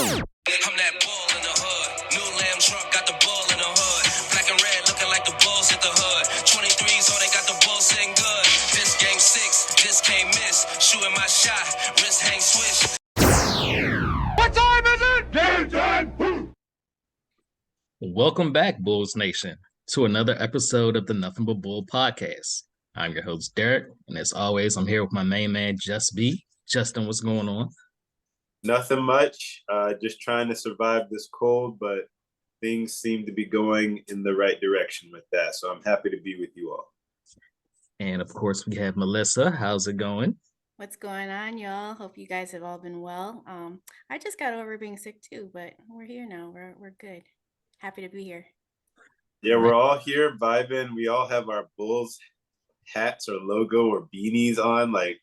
I'm that bull in the hood. New lamb truck got the bull in the hood. Black and red looking like the bulls hit the hood. 23s, oh, they got the bull sitting good. This game 6, this can't miss. Shooting my shot, wrist hang swish. What time is it? Game time! Welcome back, Bulls Nation, to another episode of the Nothing But Bull podcast. I'm your host, Derek, and as always, I'm here with my main man, Just B. Justin, what's going on? Nothing much. Just trying to survive this cold, but things seem to be going in the right direction with that. So I'm happy to be with you all. And of course, we have Melissa. How's it going? What's going on, y'all? Hope you guys have all been well. I just got over being sick too, but we're here now. We're good. Happy to be here. Yeah, we're all here vibing. We all have our Bulls hats or logo or beanies on. Like,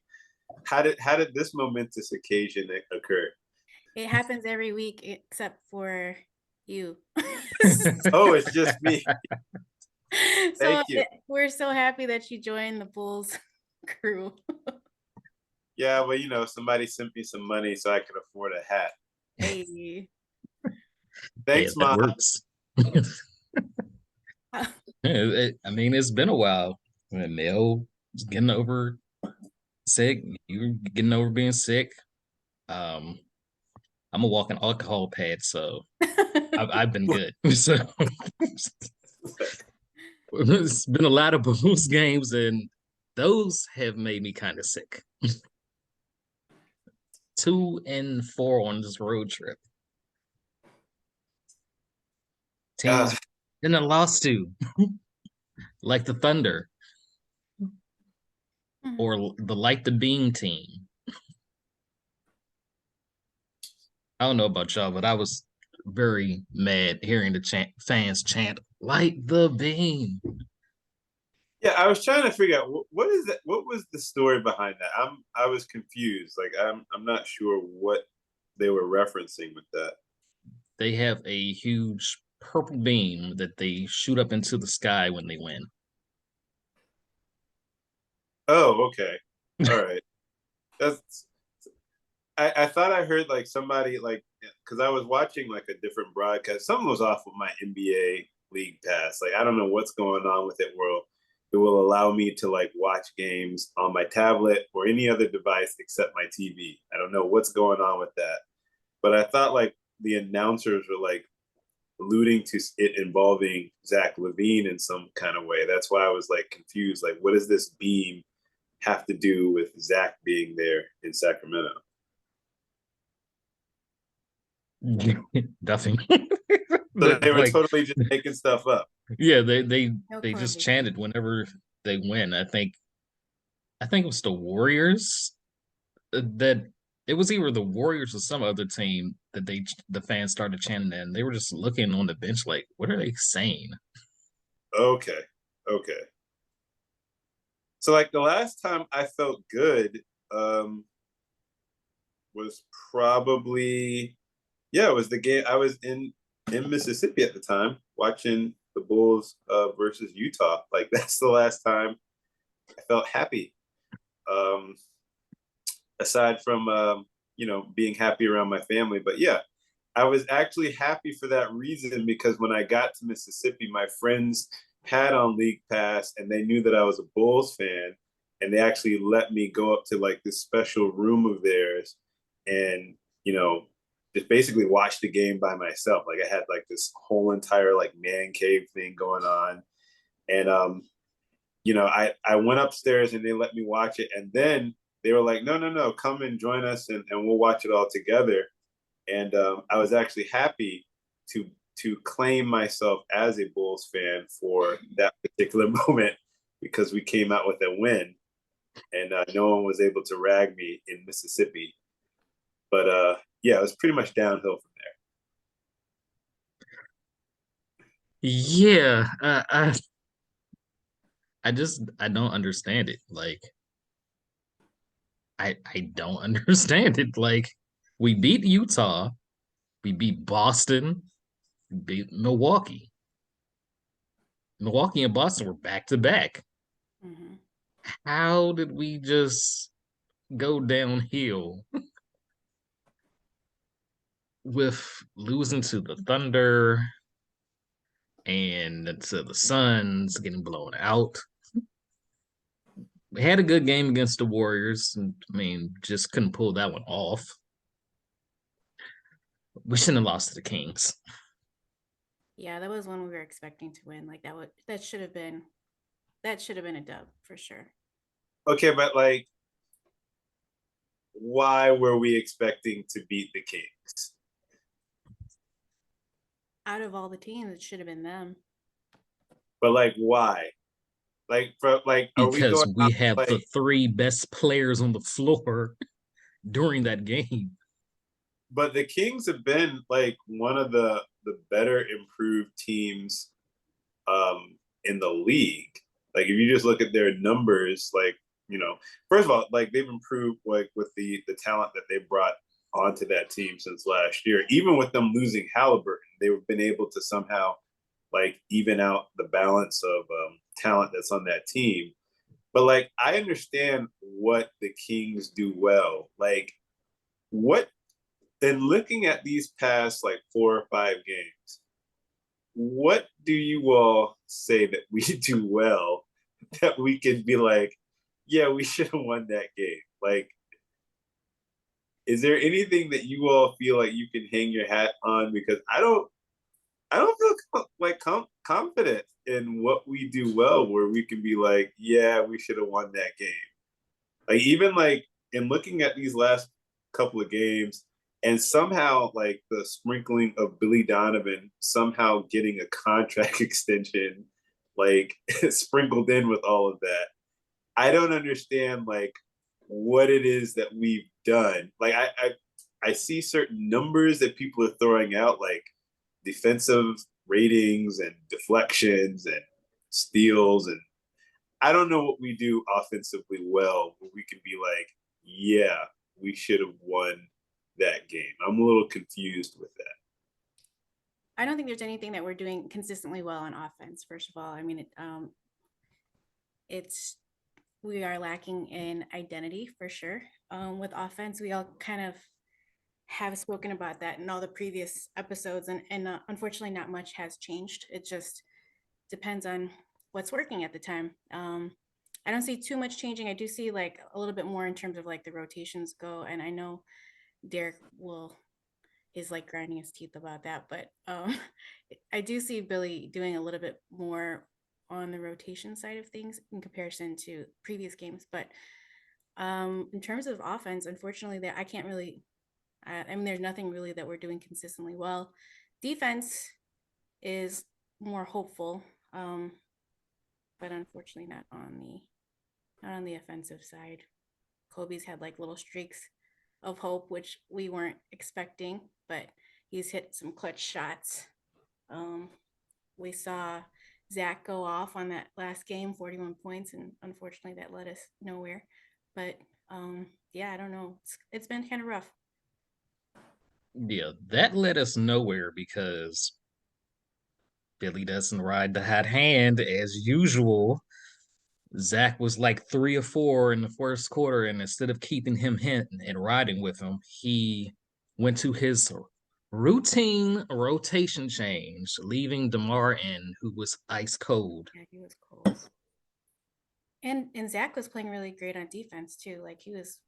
how did this momentous occasion occur? It happens every week except for you. Oh, it's just me. So Thank you. we're so happy that you joined the Bulls crew. Yeah, well, you know, somebody sent me some money so I could afford a hat. Hey. Thanks, Yeah, that Mom. works. I mean, it's been a while. Mel getting over sick. You getting over being sick. I'm a walking alcohol pad, so I've been good. So it's been a lot of Bulls games, and those have made me kind of sick. 2-4 on this road trip. Teams in a lost to, like the Thunder or the Light the Beam team. I don't know about y'all, but I was very mad hearing the fans chant "Light the Beam." Yeah, I was trying to figure out what is that. What was the story behind that? I was confused. Like I'm not sure what they were referencing with that. They have a huge purple beam that they shoot up into the sky when they win. Oh, okay. All right. That's I thought I heard like somebody like because I was watching like a different broadcast. Something was off with my NBA League Pass. Like I don't know what's going on with it. World. It will allow me to like watch games on my tablet or any other device except my TV. I don't know what's going on with that. But I thought like the announcers were like alluding to it involving Zach LaVine in some kind of way. That's why I was like confused. Like, what does this beam have to do with Zach being there in Sacramento? Nothing. So they were Like, totally just making stuff up. yeah, they No just correlation. chanted whenever they win. I think it was the Warriors that it was either the Warriors or some other team that the fans started chanting, and they were just looking on the bench like, what are they saying? Okay. Okay. So like the last time I felt good was probably it was the game I was in Mississippi at the time watching the Bulls versus Utah. Like that's the last time I felt happy. Aside from being happy around my family, but yeah, I was actually happy for that reason because when I got to Mississippi, my friends had on League Pass and they knew that I was a Bulls fan, and they actually let me go up to like this special room of theirs and just basically watch the game by myself. Like I had like this whole entire like man cave thing going on, and I went upstairs and they let me watch it, and then they were like, no, come and join us and we'll watch it all together. And I was actually happy to claim myself as a Bulls fan for that particular moment because we came out with a win, and no one was able to rag me in Mississippi. But it was pretty much downhill from there. Yeah, I don't understand it. Like, I don't understand it. Like, we beat Utah, we beat Boston, we beat Milwaukee. Milwaukee and Boston were back to back. Mm-hmm. How did we just go downhill? with losing to the Thunder and to the Suns, getting blown out. We had a good game against the Warriors. And, I mean, just couldn't pull that one off. We shouldn't have lost to the Kings. Yeah, that was one we were expecting to win. Like that should have been a dub for sure. Okay, but like, why were we expecting to beat the Kings? Out of all the teams, it should have been them. But like, why? Like, are we Because going we out have like? the three best players on the floor during that game. But the Kings have been like one of the better improved teams in the league. Like if you just look at their numbers, like first of all, like they've improved like with the talent that they brought onto that team since last year. Even with them losing Halliburton, they've been able to somehow like even out the balance of talent that's on that team. But like I understand what the Kings do well. Like what in looking at these past like 4 or 5 games, what do you all say that we do well that we can be like, yeah, we should have won that game? Like, is there anything that you all feel like you can hang your hat on? Because I don't feel confident in what we do well, where we can be like, yeah, we should have won that game. Like even like in looking at these last couple of games, and somehow like the sprinkling of Billy Donovan somehow getting a contract extension, like sprinkled in with all of that. I don't understand like what it is that we've done. Like I see certain numbers that people are throwing out, like defensive ratings and deflections and steals, and I don't know what we do offensively well where we can be like, yeah, we should have won that game. I'm a little confused with that. I don't think there's anything that we're doing consistently well on offense. First of all, I mean, it's we are lacking in identity for sure. With offense, we all kind of have spoken about that in all the previous episodes, and unfortunately, not much has changed. It just depends on what's working at the time. I don't see too much changing. I do see like a little bit more in terms of like the rotations go, and I know Derek is like grinding his teeth about that, but I do see Billy doing a little bit more on the rotation side of things in comparison to previous games. But in terms of offense, unfortunately, that I can't really. I mean, there's nothing really that we're doing consistently well. Defense is more hopeful, but unfortunately not on the offensive side. Kobe's had like little streaks of hope, which we weren't expecting, but he's hit some clutch shots. We saw Zach go off on that last game, 41 points, and unfortunately that led us nowhere. But yeah, I don't know. It's been kind of rough. Yeah, that led us nowhere because Billy doesn't ride the hot hand as usual. Zach was like 3 or 4 in the first quarter, and instead of keeping him and riding with him, he went to his routine rotation change, leaving DeMar in, who was ice cold. Yeah, he was cold. And Zach was playing really great on defense too. Like he was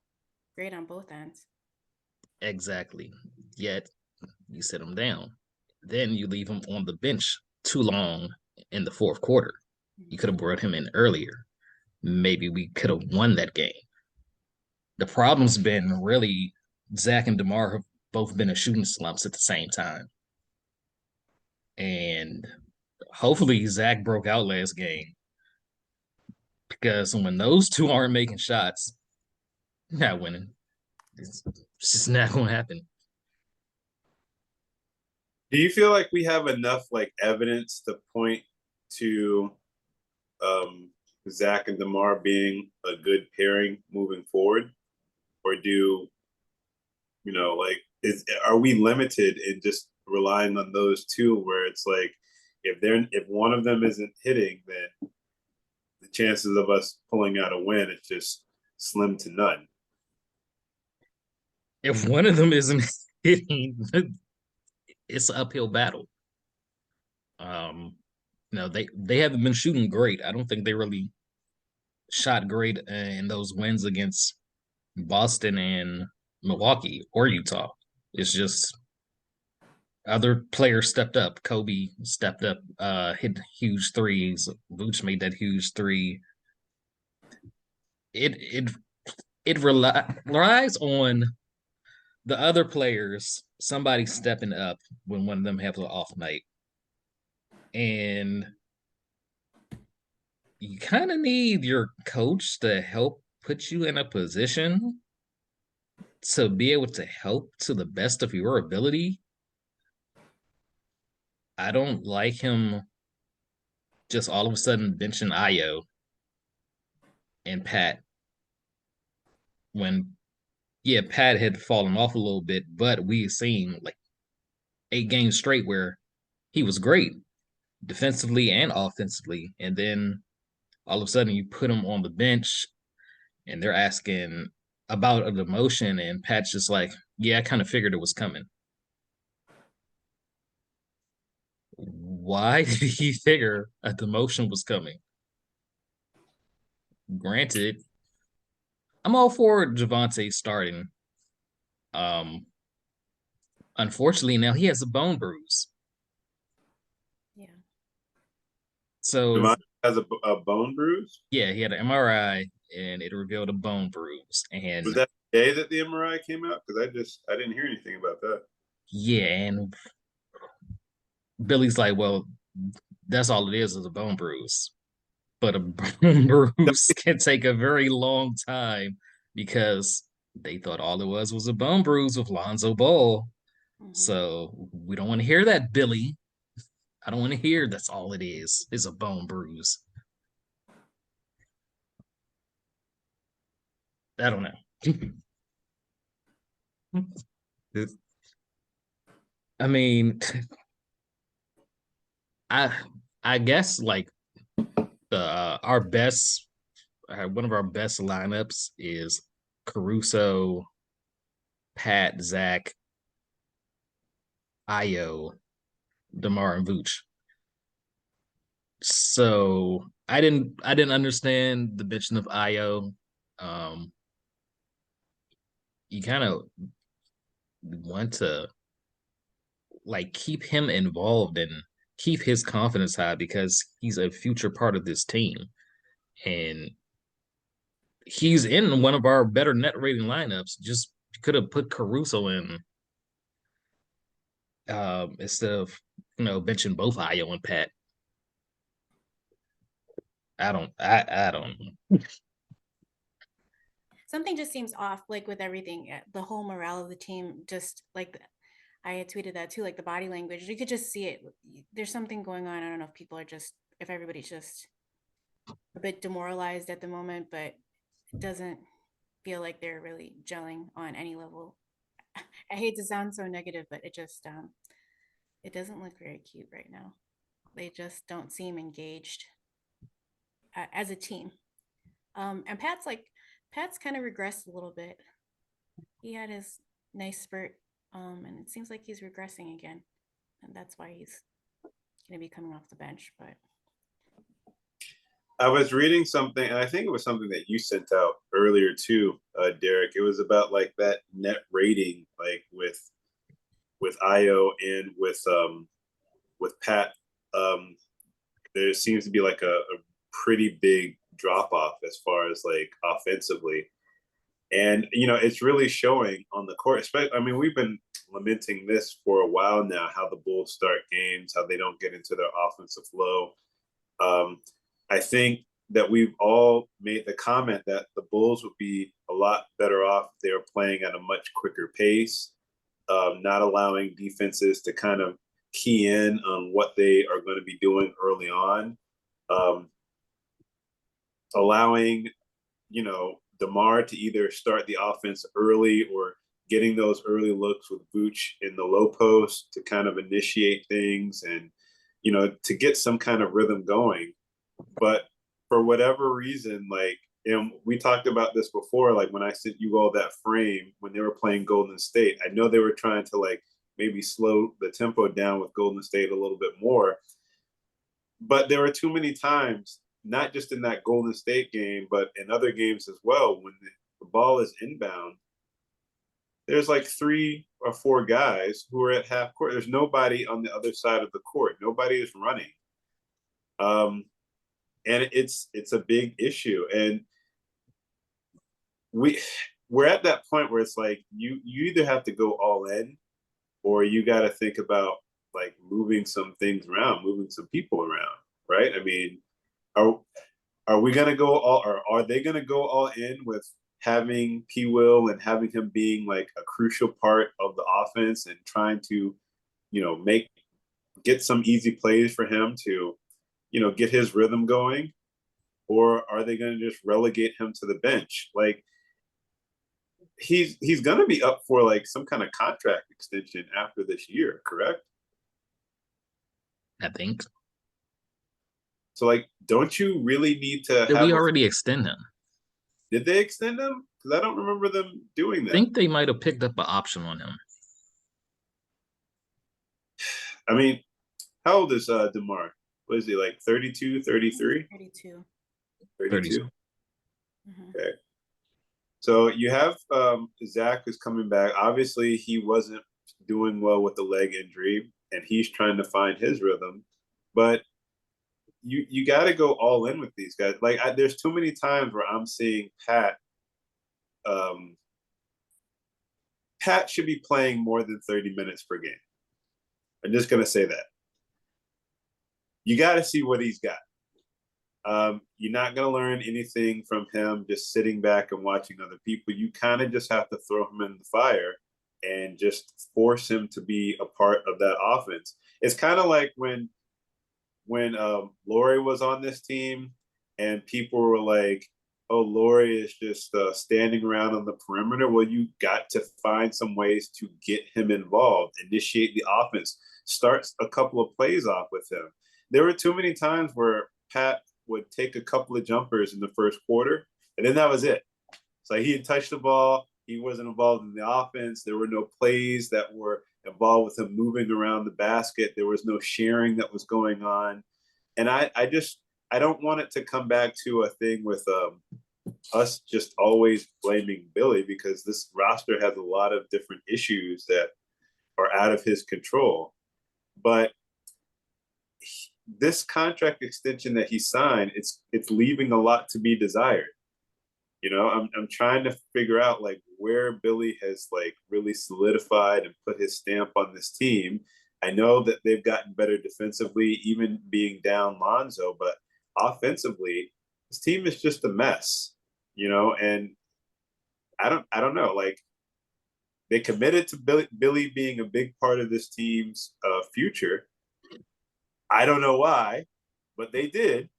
great on both ends. Exactly. Yet you sit him down. Then you leave him on the bench too long in the fourth quarter. You could have brought him in earlier. Maybe we could have won that game. The problem's been really Zach and DeMar have both been in shooting slumps at the same time. And hopefully Zach broke out last game. Because when those two aren't making shots, you're not winning. It's just not going to happen. Do you feel like we have enough like evidence to point to Zach and DeMar being a good pairing moving forward, or do like are we limited in just relying on those two? Where it's like if one of them isn't hitting, then the chances of us pulling out a win is just slim to none. If one of them isn't hitting, it's an uphill battle. They haven't been shooting great. I don't think they really shot great in those wins against Boston and Milwaukee or Utah. It's just other players stepped up. Kobe stepped up, hit huge threes. Vooch made that huge three. It relies on the other players, somebody stepping up when one of them has an off night. And you kind of need your coach to help put you in a position to be able to help to the best of your ability. I don't like him just all of a sudden benching Ayo and Pat when, yeah, Pat had fallen off a little bit, but we've seen like 8 games straight where he was great defensively and offensively. And then all of a sudden you put him on the bench and they're asking about a demotion, and Pat's just like, yeah, I kind of figured it was coming. Why did he figure a demotion was coming? Granted, I'm all for Javante starting. Unfortunately, now he has a bone bruise. Yeah. So Devontae has a bone bruise. yeah, he had an MRI and it revealed a bone bruise. And Was that the day that the MRI came out? Because I didn't hear anything about that. yeah, and Billy's like, well, that's all it is a bone bruise. But a bone bruise can take a very long time because they thought all it was a bone bruise with Lonzo Ball. Mhm. So we don't want to hear that, Billy. I don't want to hear that's all it is a bone bruise. I don't know. I mean, I guess like our best one of our best lineups is Caruso, Pat, Zach, Ayo, DeMar, and Vooch. So I didn't understand the mention of Ayo. You kind of want to like keep him involved and keep his confidence high because he's a future part of this team. And he's in one of our better net rating lineups. Just could have put Caruso in instead of benching both Ayo and Pat. I don't know. Something just seems off, like with everything. The whole morale of the team, just like I had tweeted that too, like the body language. You could just see it. There's something going on. I don't know if people are just, if everybody's just a bit demoralized at the moment, but it doesn't feel like they're really gelling on any level. I hate to sound so negative, but it doesn't look very cute right now. They just don't seem engaged as a team. And Pat's kind of regressed a little bit. He had his nice spurt, and it seems like he's regressing again, and that's why he's going to be coming off the bench. But I was reading something, and I think it was something that you sent out earlier too, Derek. It was about like that net rating, like with Ayo and with Pat. There seems to be like a pretty big drop off as far as like offensively, and it's really showing on the court. Especially, I mean, we've been lamenting this for a while now, how the Bulls start games, how they don't get into their offensive flow. I think that we've all made the comment that the Bulls would be a lot better off if they were playing at a much quicker pace, not allowing defenses to kind of key in on what they are going to be doing early on, allowing, DeMar to either start the offense early or getting those early looks with Vooch in the low post to kind of initiate things and, to get some kind of rhythm going. But for whatever reason, like, we talked about this before, like when I sent you all that frame when they were playing Golden State, I know they were trying to like maybe slow the tempo down with Golden State a little bit more. But there were too many times, not just in that Golden State game, but in other games as well, when the ball is inbound, there's like 3 or 4 guys who are at half court. There's nobody on the other side of the court. Nobody is running. And it's a big issue. And we're at that point where it's like you either have to go all in, or you got to think about like moving some things around, moving some people around, right? I mean, are we gonna go all, or are they gonna go all in with having P. Will and having him being like a crucial part of the offense and trying to, get some easy plays for him to, get his rhythm going? Or are they going to just relegate him to the bench? Like, he's going to be up for like some kind of contract extension after this year, correct? I think. So, like, don't you really need to Did have we already extend him? Did they extend him? Because I don't remember them doing I that. think they might have picked up an option on him. I mean, how old is DeMar? What is he, like 32, 33? 32. 32. Mhm. Okay. So you have Zach is coming back. Obviously, he wasn't doing well with the leg injury, and he's trying to find his rhythm. But you got to go all in with these guys. Like, there's too many times where I'm seeing Pat. Pat should be playing more than 30 minutes per game. I'm just gonna say that. You got to see what he's got. You're not going to learn anything from him just sitting back and watching other people. You kind of just have to throw him in the fire and just force him to be a part of that offense. It's kind of like when Lauri was on this team and people were like, oh, Lauri is just standing around on the perimeter. Well, you got to find some ways to get him involved, initiate the offense, start a couple of plays off with him. There were too many times where Pat would take a couple of jumpers in the first quarter, and then that was it. It's like he had touched the ball. He wasn't involved in the offense. There were no plays that were involved with him moving around the basket. There was no sharing that was going on. And I don't want it to come back to a thing with us just always blaming Billy, because this roster has a lot of different issues that are out of his control. But this contract extension that he signed, it's leaving a lot to be desired. I'm trying to figure out like where Billy has like really solidified and put his stamp on this team. I know that they've gotten better defensively, even being down Lonzo, but offensively, this team is just a mess, and I don't know. Like, they committed to Billy being a big part of this team's future. I don't know why, but they did.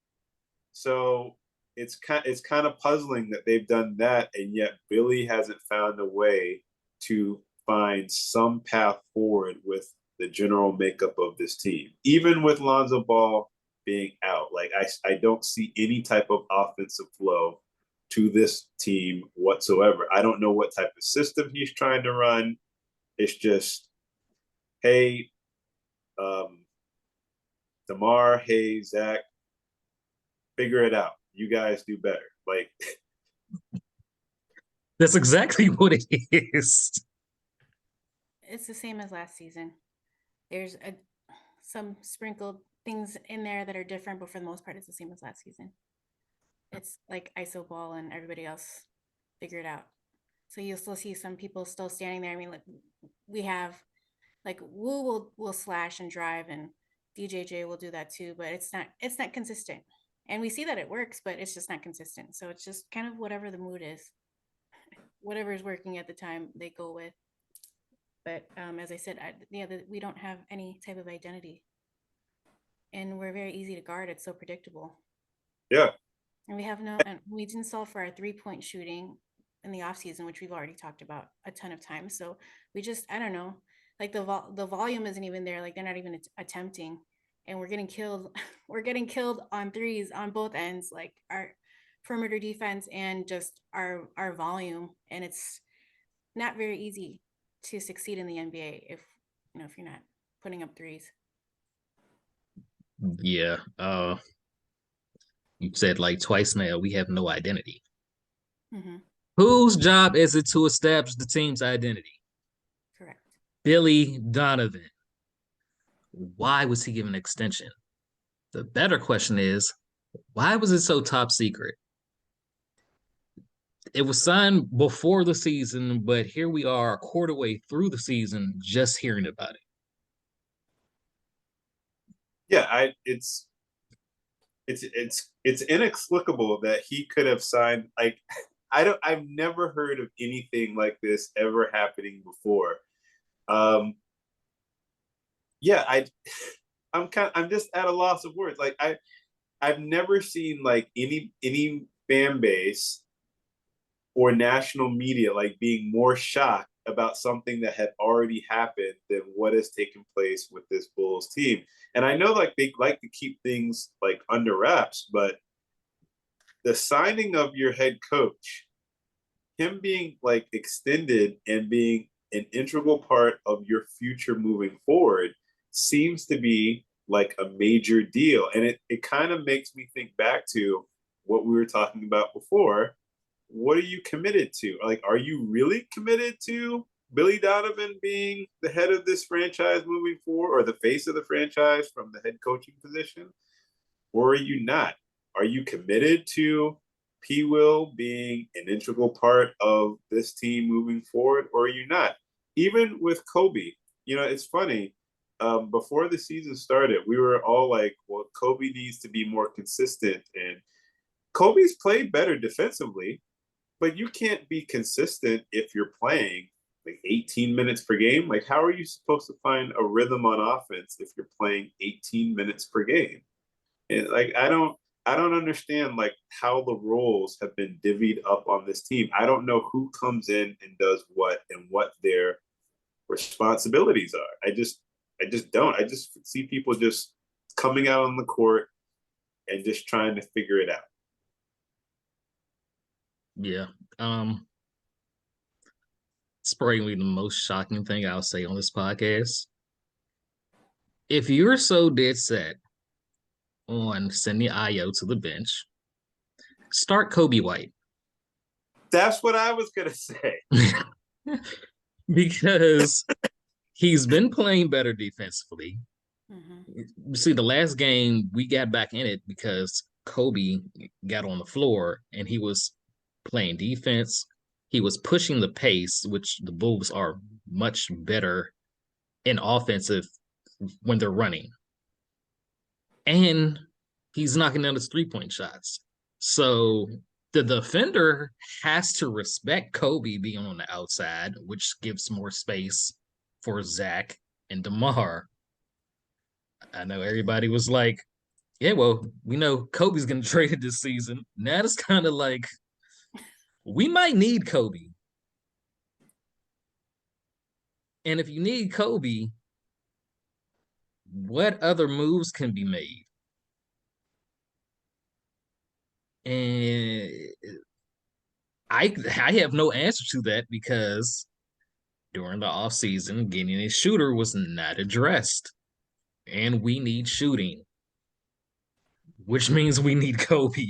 So it's kind of puzzling that they've done that, and yet Billy hasn't found a way to find some path forward with the general makeup of this team. Even with Lonzo Ball being out, like I don't see any type of offensive flow to this team whatsoever. I don't know what type of system he's trying to run. It's just, hey, DeMar, hey, Zach, figure it out. You guys do better. Like, that's exactly what it is. It's the same as last season. There's some sprinkled things in there that are different, but for the most part, it's the same as last season. It's like iso ball and everybody else figure it out. So you'll still see some people still standing there. I mean, like, we have like Wu will slash and drive, and DJJ will do that too, but it's not consistent. And we see that it works, but it's just not consistent. So it's just kind of whatever the mood is, whatever is working at the time, they go with. But as I said, we don't have any type of identity, and we're very easy to guard. It's so predictable. yeah. And we didn't solve for our 3-point shooting in the off season, which we've already talked about a ton of times. So we just, I don't know, like the volume isn't even there. Like, they're not even attempting, and we're getting killed. We're getting killed on threes on both ends, like our perimeter defense and just our volume. And it's not very easy to succeed in the NBA if if you're not putting up threes. Yeah. You said like twice now, we have no identity. Mm-hmm. Whose job is it to establish the team's identity? Correct. Billy Donovan. Why was he given an extension? The better question is, why was it so top secret? It was signed before the season, but here we are a quarter way through the season just hearing about it. Yeah, it's inexplicable that he could have signed like I've never heard of anything like this ever happening before. Yeah, I'm just at a loss of words. Like I've never seen like any fan base or national media like being more shocked about something that had already happened than what has taken place with this Bulls team. And I know like they like to keep things like under wraps, but the signing of your head coach, him being like extended and being an integral part of your future moving forward seems to be like a major deal. And it kind of makes me think back to what we were talking about before. What are you committed to? Like, are you really committed to Billy Donovan being the head of this franchise moving forward, or the face of the franchise from the head coaching position? Or are you not? Are you committed to P. Will being an integral part of this team moving forward, or are you not? Even with Kobe, it's funny. Before the season started, we were all like, well, Kobe needs to be more consistent. And Kobe's played better defensively, but you can't be consistent if you're playing like 18 minutes per game. Like, how are you supposed to find a rhythm on offense if you're playing 18 minutes per game? And like, I don't understand like how the roles have been divvied up on this team. I don't know who comes in and does what and what their responsibilities are. I just don't. I just see people just coming out on the court and just trying to figure it out. Yeah. It's probably the most shocking thing I'll say on this podcast. If you're so dead set on sending Ayo to the bench, start Kobe White. That's what I was gonna say. Because he's been playing better defensively. Mm-hmm. See, the last game we got back in it because Kobe got on the floor and he was playing defense. He was pushing the pace, which the Bulls are much better in offensive when they're running. And he's knocking down his 3-point shots. So the defender has to respect Kobe being on the outside, which gives more space for Zach and DeMar. I know everybody was like, yeah, well, we know Kobe's going to trade it this season. Now it's kind of like, we might need Kobe. And if you need Kobe, what other moves can be made? And I have no answer to that because during the offseason, getting a shooter was not addressed. And we need shooting, which means we need Kobe.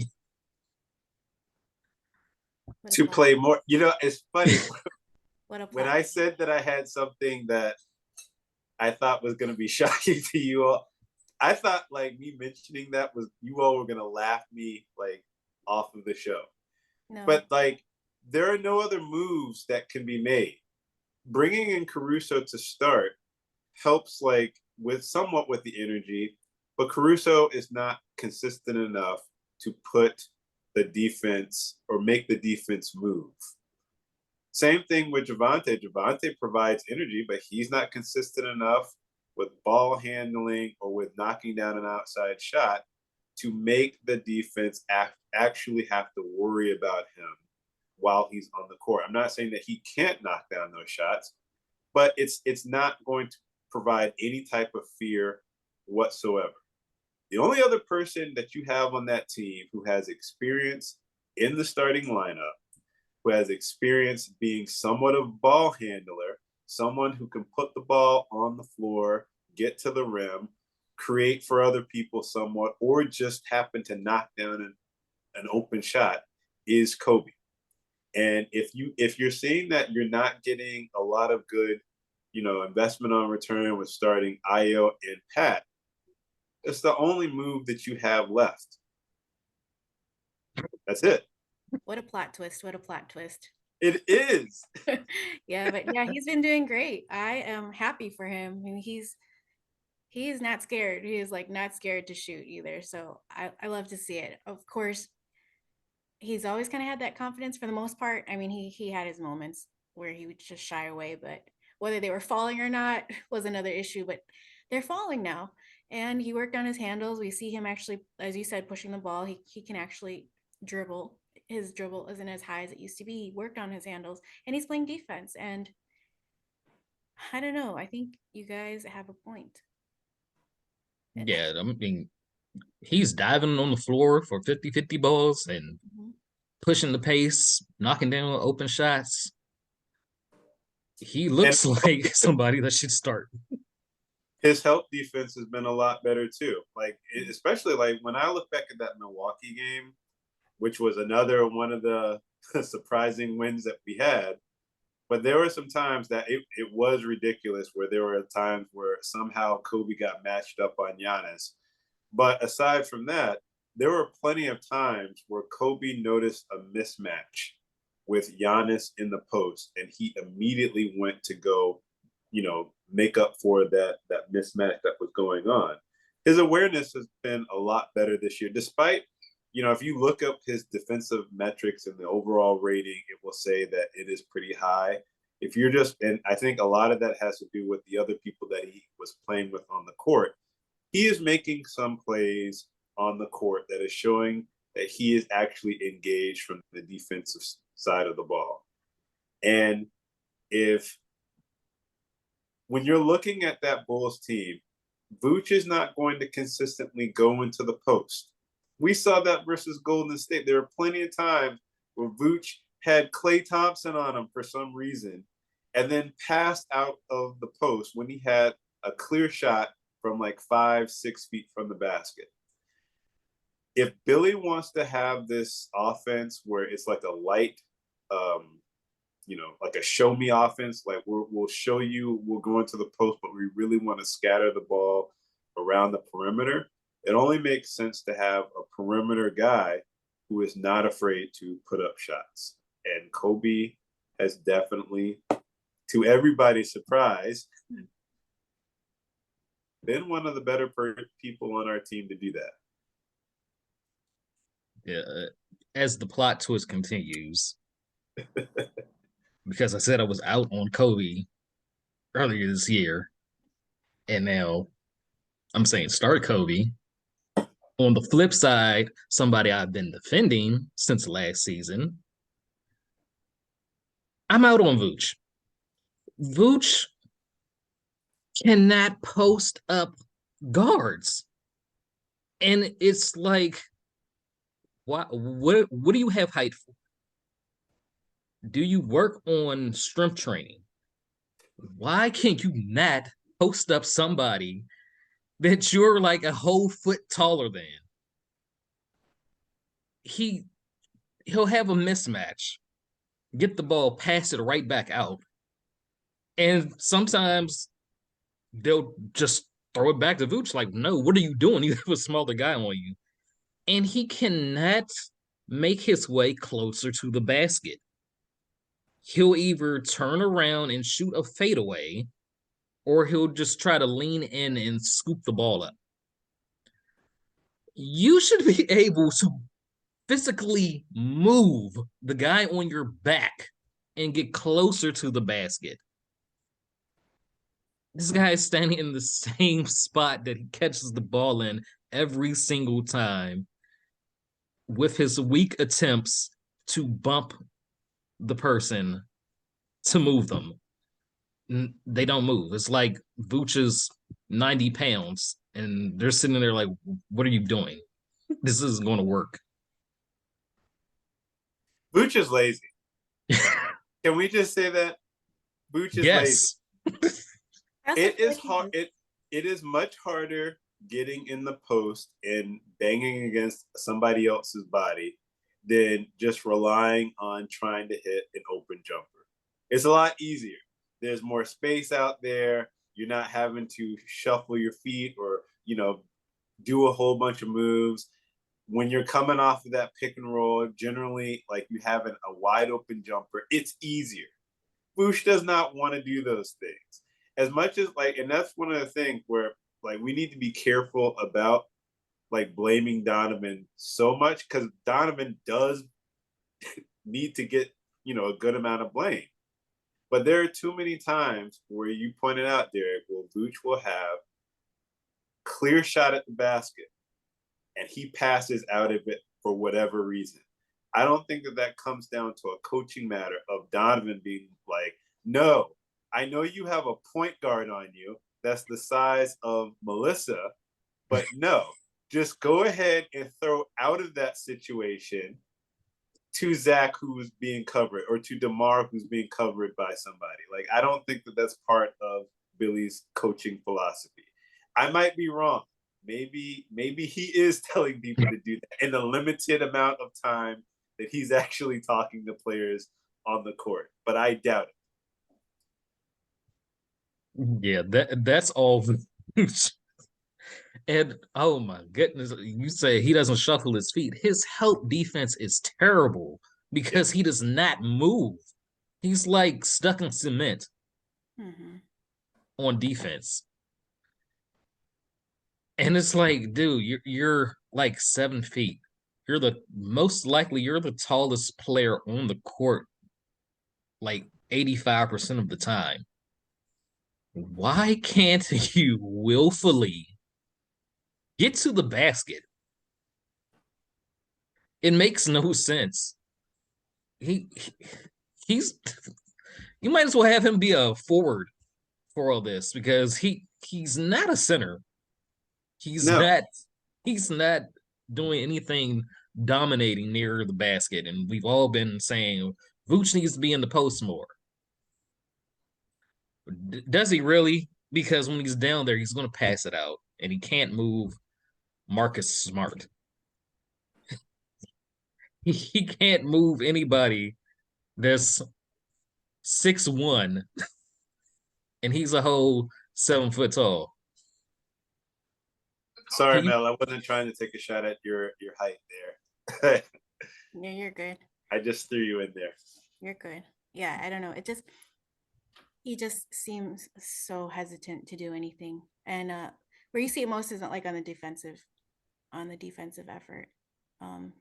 To play more. It's funny. When I said that I had something that I thought was going to be shocking to you all, I thought like me mentioning that was you all were going to laugh me like off of the show. No. But like there are no other moves that can be made. Bringing in Caruso to start helps like somewhat with the energy, but Caruso is not consistent enough to put the defense or make the defense move. Same thing with Javonte. Javonte provides energy, but he's not consistent enough with ball handling or with knocking down an outside shot to make the defense actually have to worry about him while he's on the court. I'm not saying that he can't knock down those shots, but it's not going to provide any type of fear whatsoever. The only other person that you have on that team who has experience in the starting lineup, who has experience being somewhat of a ball handler, someone who can put the ball on the floor, get to the rim, create for other people somewhat, or just happen to knock down an open shot is Kobe. And if you're seeing that you're not getting a lot of good, investment on return with starting Ayo and Pat, it's the only move that you have left. That's it. What a plot twist. What a plot twist. It is. Yeah, but yeah, he's been doing great. I am happy for him. I mean, he's not scared. He is like not scared to shoot either. So I love to see it. Of course, he's always kind of had that confidence for the most part. I mean, he had his moments where he would just shy away, but whether they were falling or not was another issue. But they're falling now. And he worked on his handles. We see him actually, as you said, pushing the ball. He can actually dribble. His dribble isn't as high as it used to be. He worked on his handles and he's playing defense. And I don't know. I think you guys have a point. Yeah, I mean, he's diving on the floor for 50-50 balls and pushing the pace, knocking down open shots. He looks like somebody that should start. His help defense has been a lot better too. Like, especially like when I look back at that Milwaukee game, which was another one of the surprising wins that we had. But there were some times that it was ridiculous where there were times where somehow Kobe got matched up on Giannis. But aside from that, there were plenty of times where Kobe noticed a mismatch with Giannis in the post, and he immediately went to go, make up for that mismatch that was going on. His awareness has been a lot better this year, despite, if you look up his defensive metrics and the overall rating, it will say that it is pretty high. And I think a lot of that has to do with the other people that he was playing with on the court. He is making some plays on the court that is showing that he is actually engaged from the defensive side of the ball. And when you're looking at that Bulls team, Vooch is not going to consistently go into the post. We saw that versus Golden State. There were plenty of times where Vooch had Klay Thompson on him for some reason and then passed out of the post when he had a clear shot from like 5-6 feet from the basket. If Billy wants to have this offense where it's like a light, like a show me offense, like we'll show you, we'll go into the post, but we really want to scatter the ball around the perimeter. It only makes sense to have a perimeter guy who is not afraid to put up shots. And Kobe has definitely, to everybody's surprise, been one of the better people on our team to do that. Yeah, as the plot twist continues, because I said I was out on Kobe earlier this year, and now I'm saying start Kobe. On the flip side, somebody I've been defending since last season, I'm out on Vooch. Vooch cannot post up guards. And it's like, what do you have height for? Do you work on strength training? Why can't you not post up somebody that you're like a whole foot taller than? He'll have a mismatch, get the ball, pass it right back out. And sometimes they'll just throw it back to Vooch like, no, what are you doing? You have a smaller guy on you. And he cannot make his way closer to the basket. He'll either turn around and shoot a fadeaway, or he'll just try to lean in and scoop the ball up. You should be able to physically move the guy on your back and get closer to the basket. This guy is standing in the same spot that he catches the ball in every single time with his weak attempts to bump the person to move them. They don't move. It's like Vooch is 90 pounds and they're sitting there like, what are you doing? This isn't going to work. Vooch is lazy. Can we just say that? Vooch is lazy. I also It feel is like he hard. does. It is much harder getting in the post and banging against somebody else's body than just relying on trying to hit an open jumper. It's a lot easier. There's more space out there. You're not having to shuffle your feet or, do a whole bunch of moves. When you're coming off of that pick and roll, generally, like you having a wide open jumper, it's easier. Bush does not want to do those things as much as like, and that's one of the things where like we need to be careful about like blaming Donovan so much because Donovan does need to get a good amount of blame. But there are too many times where you pointed out, Derek, where Vooch will have clear shot at the basket and he passes out of it for whatever reason. I don't think that comes down to a coaching matter of Donovan being like, no, I know you have a point guard on you that's the size of Melissa, but no, just go ahead and throw out of that situation to Zach, who's being covered, or to DeMar, who's being covered by somebody. Like, I don't think that that's part of Billy's coaching philosophy. I might be wrong. Maybe he is telling people to do that in the limited amount of time that he's actually talking to players on the court, but I doubt it. Yeah, that's all. And oh my goodness, you say he doesn't shuffle his feet. His help defense is terrible because he does not move. He's like stuck in cement on defense. And it's like, dude, you're like 7 feet. You're the tallest player on the court, like 85% of the time. Why can't you willfully get to the basket? It makes no sense. He's you might as well have him be a forward for all this because he's not a center. He's No, not he's not doing anything dominating near the basket. And we've all been saying Vooch needs to be in the post more. Does he really? Because when he's down there, he's going to pass it out, and he can't move Marcus Smart. He can't move anybody that's 6'1", and he's a whole 7 foot tall. sorry, You, Mel. I wasn't trying to take a shot at your height there. Yeah, you're good. I just threw you in there. You're good. Yeah, I don't know. He just seems so hesitant to do anything. And where you see it most isn't like on the defensive effort.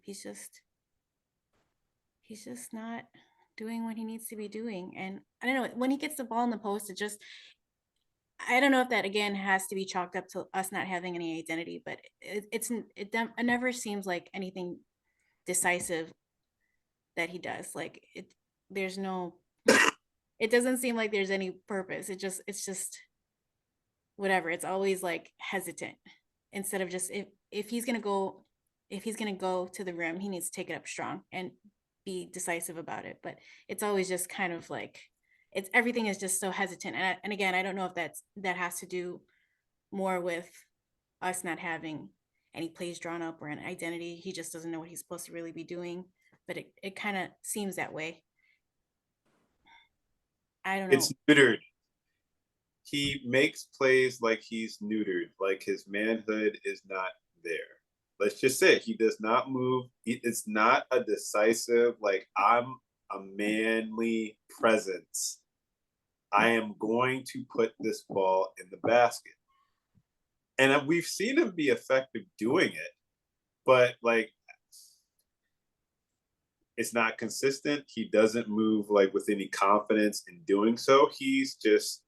He's just not doing what he needs to be doing. And I don't know, when he gets the ball in the post, I don't know if that again has to be chalked up to us not having any identity, but it never seems like anything decisive that he does. Like there's no, it doesn't seem like there's any purpose. It's just whatever. It's always like hesitant instead of just if he's gonna go to the rim, he needs to take it up strong and be decisive about it. But it's always just kind of like it's everything is just so hesitant. And again, I don't know if that has to do more with us not having any plays drawn up or an identity. He just doesn't know what he's supposed to really be doing. But it kind of seems that way. I don't know. It's neutered. He makes plays like he's neutered, like his manhood is not there. Let's just say he does not move. It's not a decisive, like, I'm a manly presence. I am going to put this ball in the basket. And we've seen him be effective doing it, but like, it's not consistent. He doesn't move like with any confidence in doing so. He's just,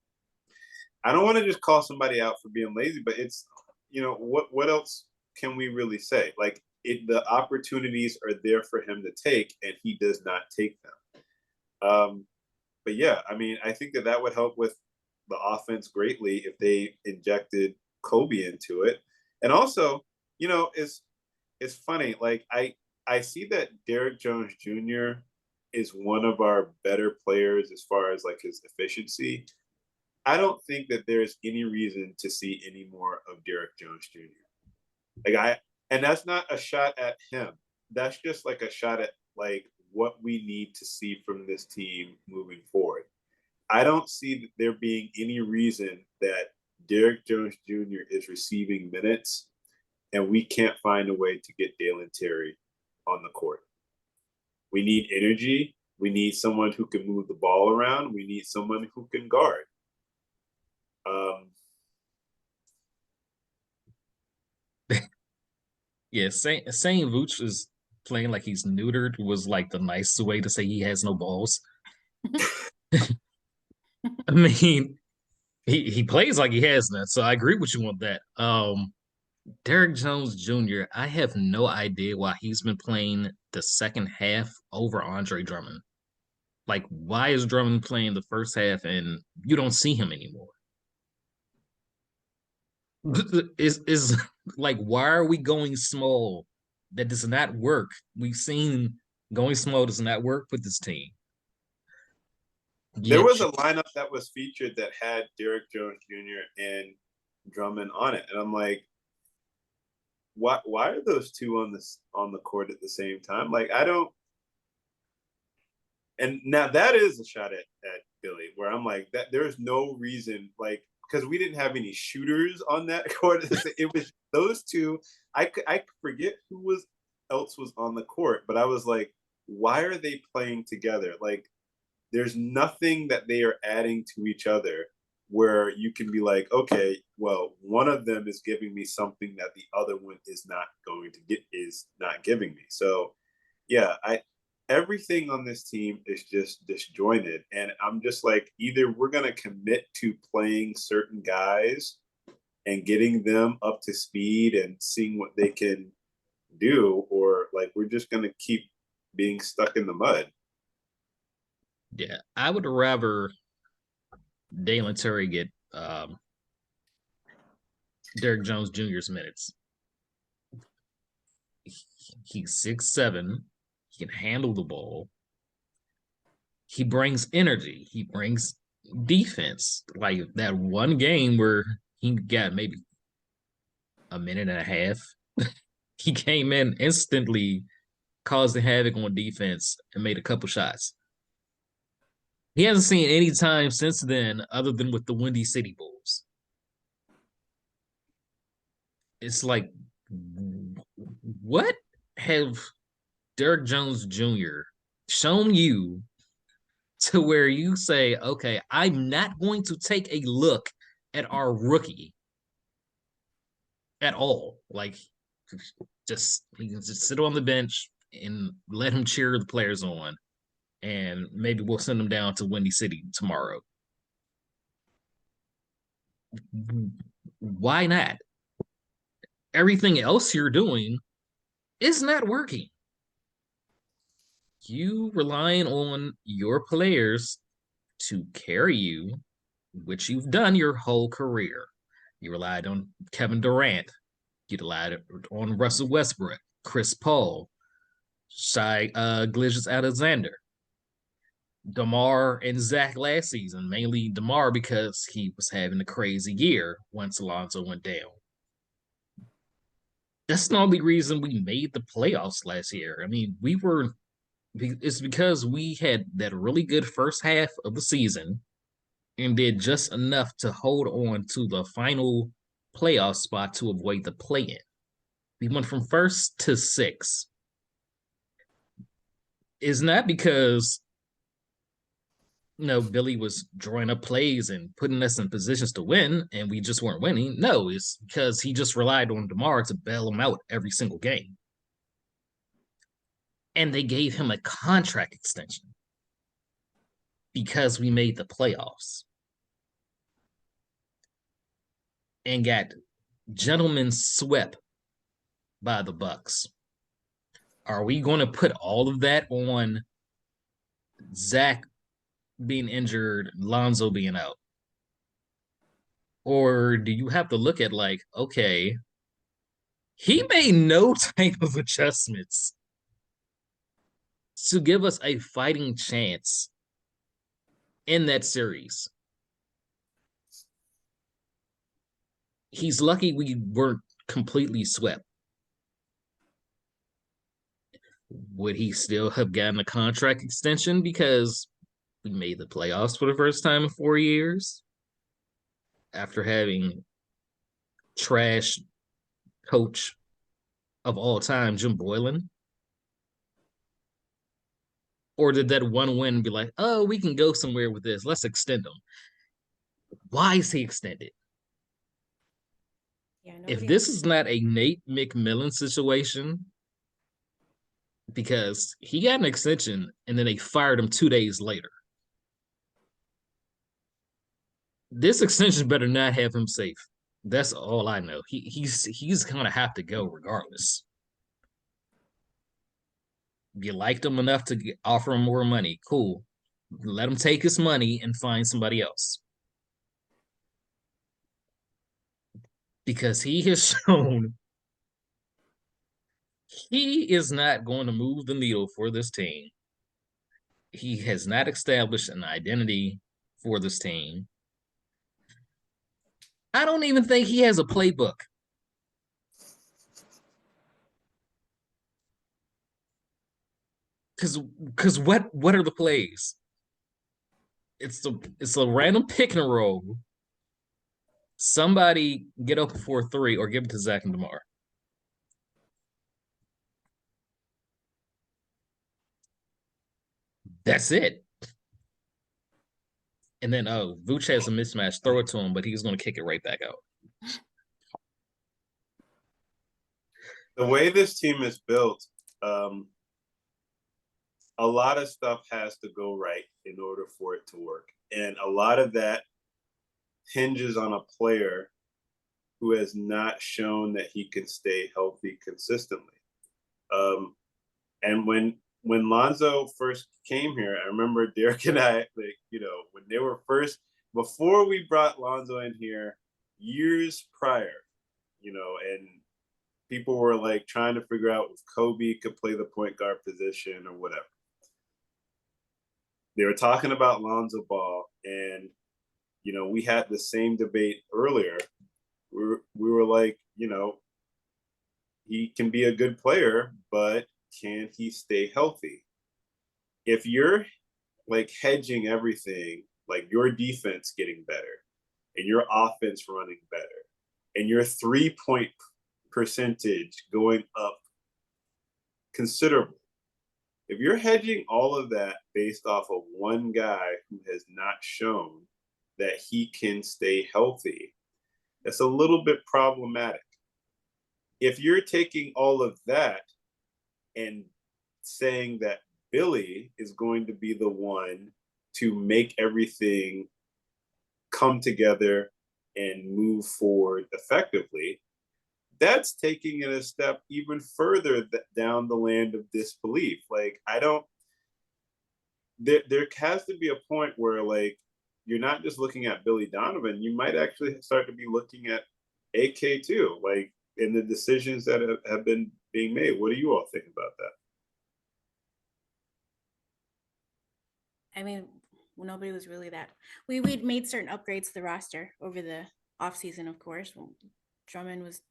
I don't want to just call somebody out for being lazy, but it's, what else can we really say? Like the opportunities are there for him to take, and he does not take them. But yeah, I mean, I think that would help with the offense greatly if they injected Kobe into it. And also, it's funny. Like I see that Derek Jones Jr. is one of our better players as far as like his efficiency. I don't think that there's any reason to see any more of Derrick Jones Jr. And that's not a shot at him. That's just like a shot at like what we need to see from this team moving forward. I don't see there being any reason that Derrick Jones Jr. is receiving minutes and we can't find a way to get Dalen Terry on the court. We need energy. We need someone who can move the ball around. We need someone who can guard. Yeah, saying Vooch is playing like he's neutered was like the nice way to say he has no balls. I mean, he plays like he has none, so I agree with you on that. Derrick Jones Jr., I have no idea why he's been playing the second half over Andre Drummond. Like, why is Drummond playing the first half and you don't see him anymore? Is like, why are we going small? That does not work. We've seen going small does not work with this team. There was a lineup that was featured that had Derrick Jones Jr. and Drummond on it, and I'm like, why are those two on the court at the same time? Like, I don't. And now that is a shot at Billy, where I'm like, that there's no reason, like, because we didn't have any shooters on that court. It was those two. I forget who else was on the court, but I was like, why are they playing together? Like, there's nothing that they are adding to each other where you can be like, okay, well, one of them is giving me something that the other one is not giving me. So yeah, everything on this team is just disjointed. And I'm just like, either we're going to commit to playing certain guys and getting them up to speed and seeing what they can do, or like we're just going to keep being stuck in the mud. Yeah, I would rather Dalen Terry get Derrick Jones Jr.'s minutes. He's 6'7". He can handle the ball. He brings energy. He brings defense. Like that one game where he got maybe a minute and a half. He came in instantly, caused the havoc on defense, and made a couple shots. He hasn't seen any time since then other than with the Windy City Bulls. It's like, what have Derrick Jones Jr. shown you to where you say, okay, I'm not going to take a look at our rookie at all? Like, he can just sit on the bench and let him cheer the players on, and maybe we'll send him down to Windy City tomorrow. Why not? Everything else you're doing is not working. You relying on your players to carry you, which you've done your whole career. You relied on Kevin Durant. You relied on Russell Westbrook, Chris Paul, Shai Gilgeous-Alexander, DeMar and Zach last season, mainly DeMar because he was having a crazy year once Alonzo went down. That's the only reason we made the playoffs last year. I mean, it's because we had that really good first half of the season and did just enough to hold on to the final playoff spot to avoid the play-in. We went from first to sixth. It's not because Billy was drawing up plays and putting us in positions to win and we just weren't winning. No, it's because he just relied on DeMar to bail him out every single game. And they gave him a contract extension because we made the playoffs and got gentlemen swept by the Bucks. Are we going to put all of that on Zach being injured, Lonzo being out? Or do you have to look at like, okay, he made no type of adjustments to give us a fighting chance in that series. he's lucky we weren't completely swept. Would he still have gotten a contract extension because we made the playoffs for the first time in 4 years after having trash coach of all time, Jim Boylan? Or did that one win be like, oh, we can go somewhere with this? Let's extend him. Why is he extended? Yeah, If nobody. this is not a Nate McMillan situation, because he got an extension and then they fired him 2 days later. This extension better not have him safe. That's all I know. He's gonna have to go regardless. You liked him enough to offer him more money. Cool. Let him take his money and find somebody else. Because he has shown he is not going to move the needle for this team. He has not established an identity for this team. I don't even think he has a playbook. Because what are the plays? It's a random pick and roll. Somebody get up for 3 or give it to Zach and DeMar. That's it. And then Vooch has a mismatch, throw it to him, but he's gonna kick it right back out. The way this team is built, a lot of stuff has to go right in order for it to work. And a lot of that hinges on a player who has not shown that he can stay healthy consistently. And when Lonzo first came here, I remember Derek and I, like, when they were first, before we brought Lonzo in here years prior, and people were like trying to figure out if Kobe could play the point guard position or whatever. They were talking about Lonzo Ball, and we had the same debate earlier. We were like, he can be a good player, but can he stay healthy? If you're like hedging everything, like your defense getting better and your offense running better and your 3-point percentage going up considerably, if you're hedging all of that based off of one guy who has not shown that he can stay healthy, that's a little bit problematic. If you're taking all of that and saying that Billy is going to be the one to make everything come together and move forward effectively, that's taking it a step even further down the land of disbelief. Like, there has to be a point where, like, you're not just looking at Billy Donovan, you might actually start to be looking at AK too, like, in the decisions that have been being made. What do you all think about that? I mean, nobody was really that. We'd made certain upgrades to the roster over the offseason, of course. Drummond was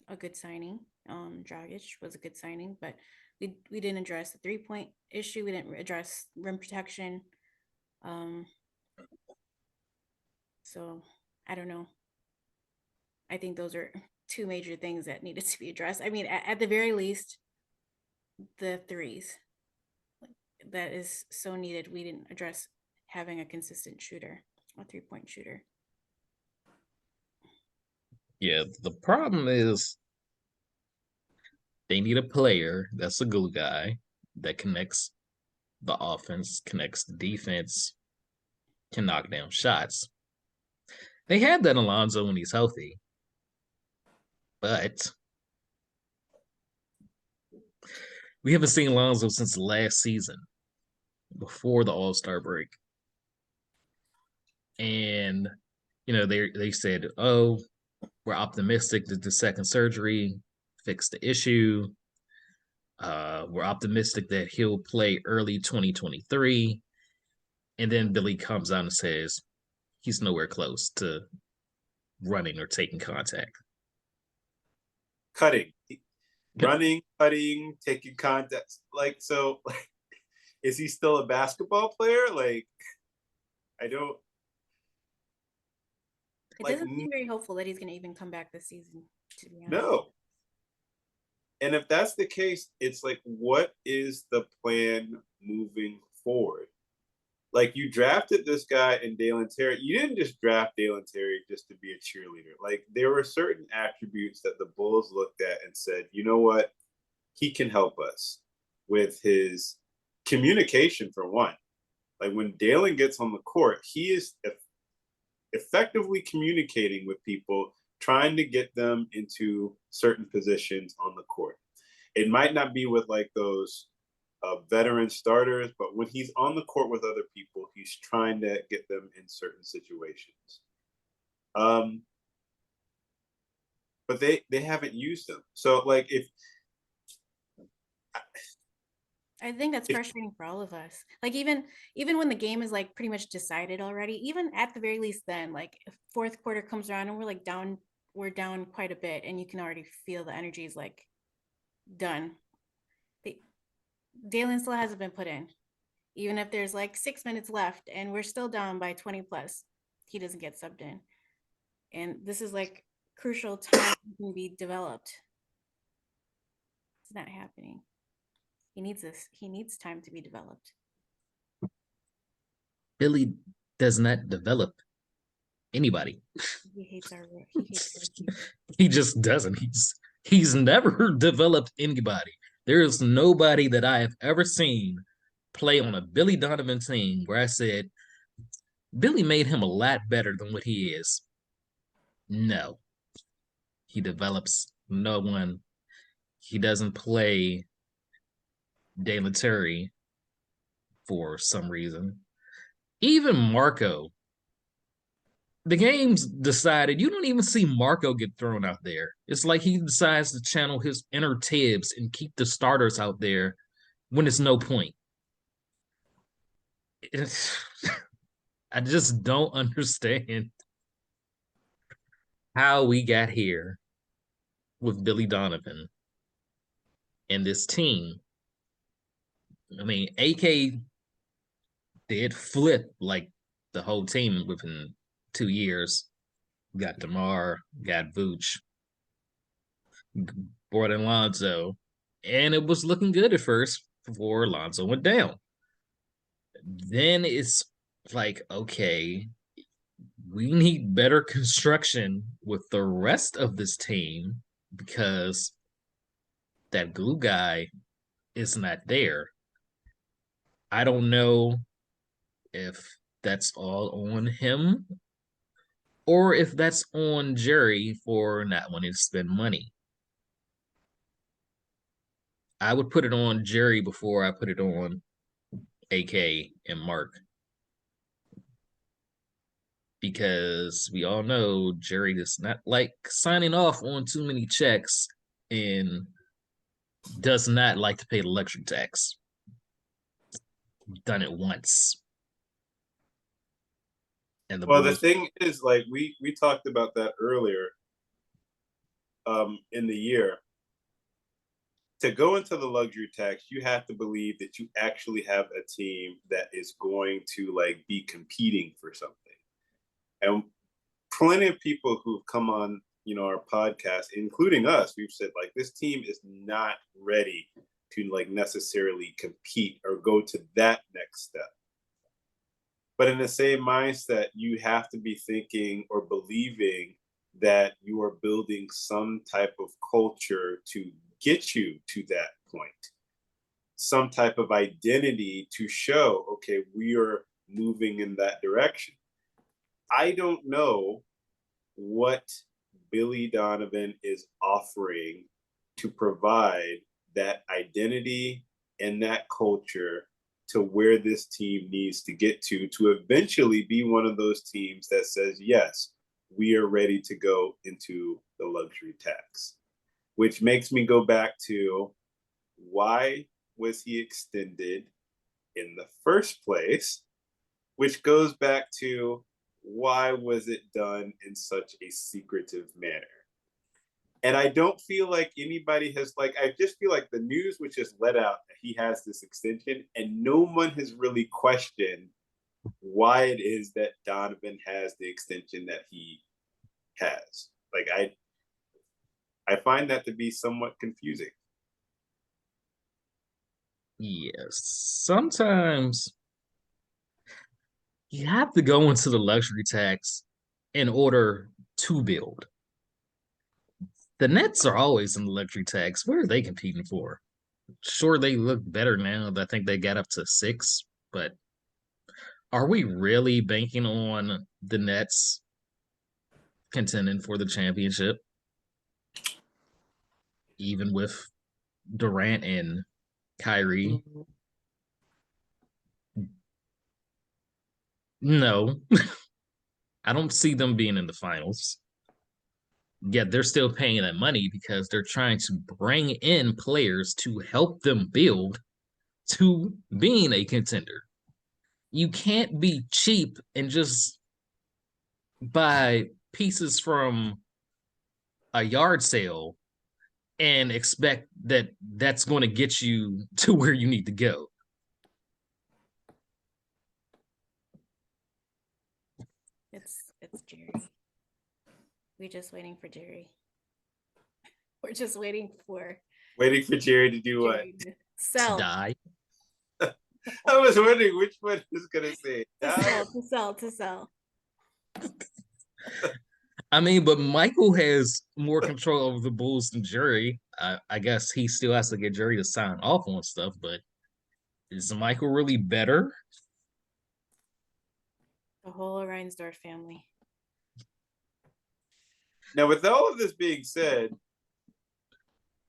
a good signing. Dragic was a good signing, but we didn't address the 3-point issue. We didn't address rim protection. So I don't know. I think those are two major things that needed to be addressed. I mean, at the very least, the threes. That is so needed. We didn't address having a consistent shooter, a 3-point shooter. Yeah, the problem is they need a player that's a glue guy that connects the offense, connects the defense, can knock down shots. They had that Alonzo when he's healthy, but we haven't seen Alonzo since last season, before the All-Star break. And, they said, oh, we're optimistic that the second surgery fixed the issue. We're optimistic that he'll play early 2023. And then Billy comes out and says he's nowhere close to running or taking contact. Cutting, running, cutting, taking contact. Like, so, like, is he still a basketball player? Like, I don't. It Like, doesn't seem very hopeful that he's going to even come back this season, to be honest. no. And if that's the case, it's like, what is the plan moving forward? Like, you drafted this guy in Dalen Terry. You didn't just draft Dalen Terry just to be a cheerleader. Like, there were certain attributes that the Bulls looked at and said, you know what? He can help us with his communication, for one. Like, when Dalen gets on the court, he is effectively communicating with people, trying to get them into certain positions on the court. It might not be with like those veteran starters, but when he's on the court with other people, he's trying to get them in certain situations. But they haven't used them. So like, I think that's frustrating for all of us. Like even when the game is like pretty much decided already, even at the very least then, like if fourth quarter comes around and we're down quite a bit and you can already feel the energy is like done. Dalen still hasn't been put in. Even if there's like 6 minutes left and we're still down by 20 plus, he doesn't get subbed in. And this is like crucial time can be developed. It's not happening. He needs this. He needs time to be developed. Billy does not develop anybody. He hates our team. He just doesn't. He's never developed anybody. There is nobody that I have ever seen play on a Billy Donovan team where I said, Billy made him a lot better than what he is. No. He develops no one. He doesn't play Dalen Terry for some reason. Even Marco. The game's decided you don't even see Marco get thrown out there. It's like he decides to channel his inner Tibbs and keep the starters out there when it's no point. I just don't understand how we got here with Billy Donovan and this team. I mean, AK did flip like the whole team within 2 years. Got DeMar, got Vooch, brought in Lonzo, and it was looking good at first before Lonzo went down. Then it's like, okay, we need better construction with the rest of this team because that glue guy is not there. I don't know if that's all on him or if that's on Jerry for not wanting to spend money. I would put it on Jerry before I put it on AK and Mark. Because we all know Jerry does not like signing off on too many checks and does not like to pay the luxury tax. Done it once. And the thing is, like, we talked about that earlier in the year. To go into the luxury tax, you have to believe that you actually have a team that is going to like be competing for something. And plenty of people who've come on, our podcast, including us, we've said like this team is not ready to like necessarily compete or go to that next step. But in the same mindset, you have to be thinking or believing that you are building some type of culture to get you to that point, some type of identity to show, okay, we are moving in that direction. I don't know what Billy Donovan is offering to provide that identity and that culture to where this team needs to get to eventually be one of those teams that says, yes, we are ready to go into the luxury tax. Which makes me go back to, why was he extended in the first place? Which goes back to, why was it done in such a secretive manner? And I don't feel like anybody has, like, I just feel like the news was just let out that he has this extension, and no one has really questioned why it is that Donovan has the extension that he has. Like, I find that to be somewhat confusing. Yes, sometimes you have to go into the luxury tax in order to build. The Nets are always in the luxury tax. What are they competing for? Sure, they look better now. I think they got up to 6, but are we really banking on the Nets contending for the championship, even with Durant and Kyrie? No, I don't see them being in the finals. Yet they're still paying that money because they're trying to bring in players to help them build to being a contender. You can't be cheap and just buy pieces from a yard sale and expect that that's going to get you to where you need to go. It's Jerry. We're just waiting for Jerry. We're just waiting for Jerry to do Jerry what? to To sell. die. I was wondering which one was gonna say die. To sell. I mean, but Michael has more control over the Bulls than Jerry. I guess he still has to get Jerry to sign off on stuff, but is Michael really better? The whole Reinsdorf family. Now, with all of this being said,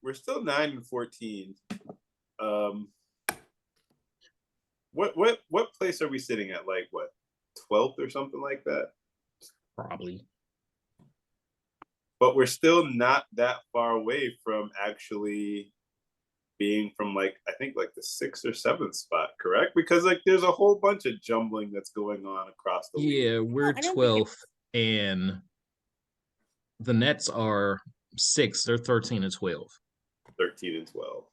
we're still 9-14. What place are we sitting at? Like what, 12th or something like that? Probably. But we're still not that far away from actually being from, like, I think like the 6th or 7th spot, correct? Because like there's a whole bunch of jumbling that's going on across the league. Yeah, we're I don't think 12th, and the Nets are 6. They're 13 and 12. 13 and 12.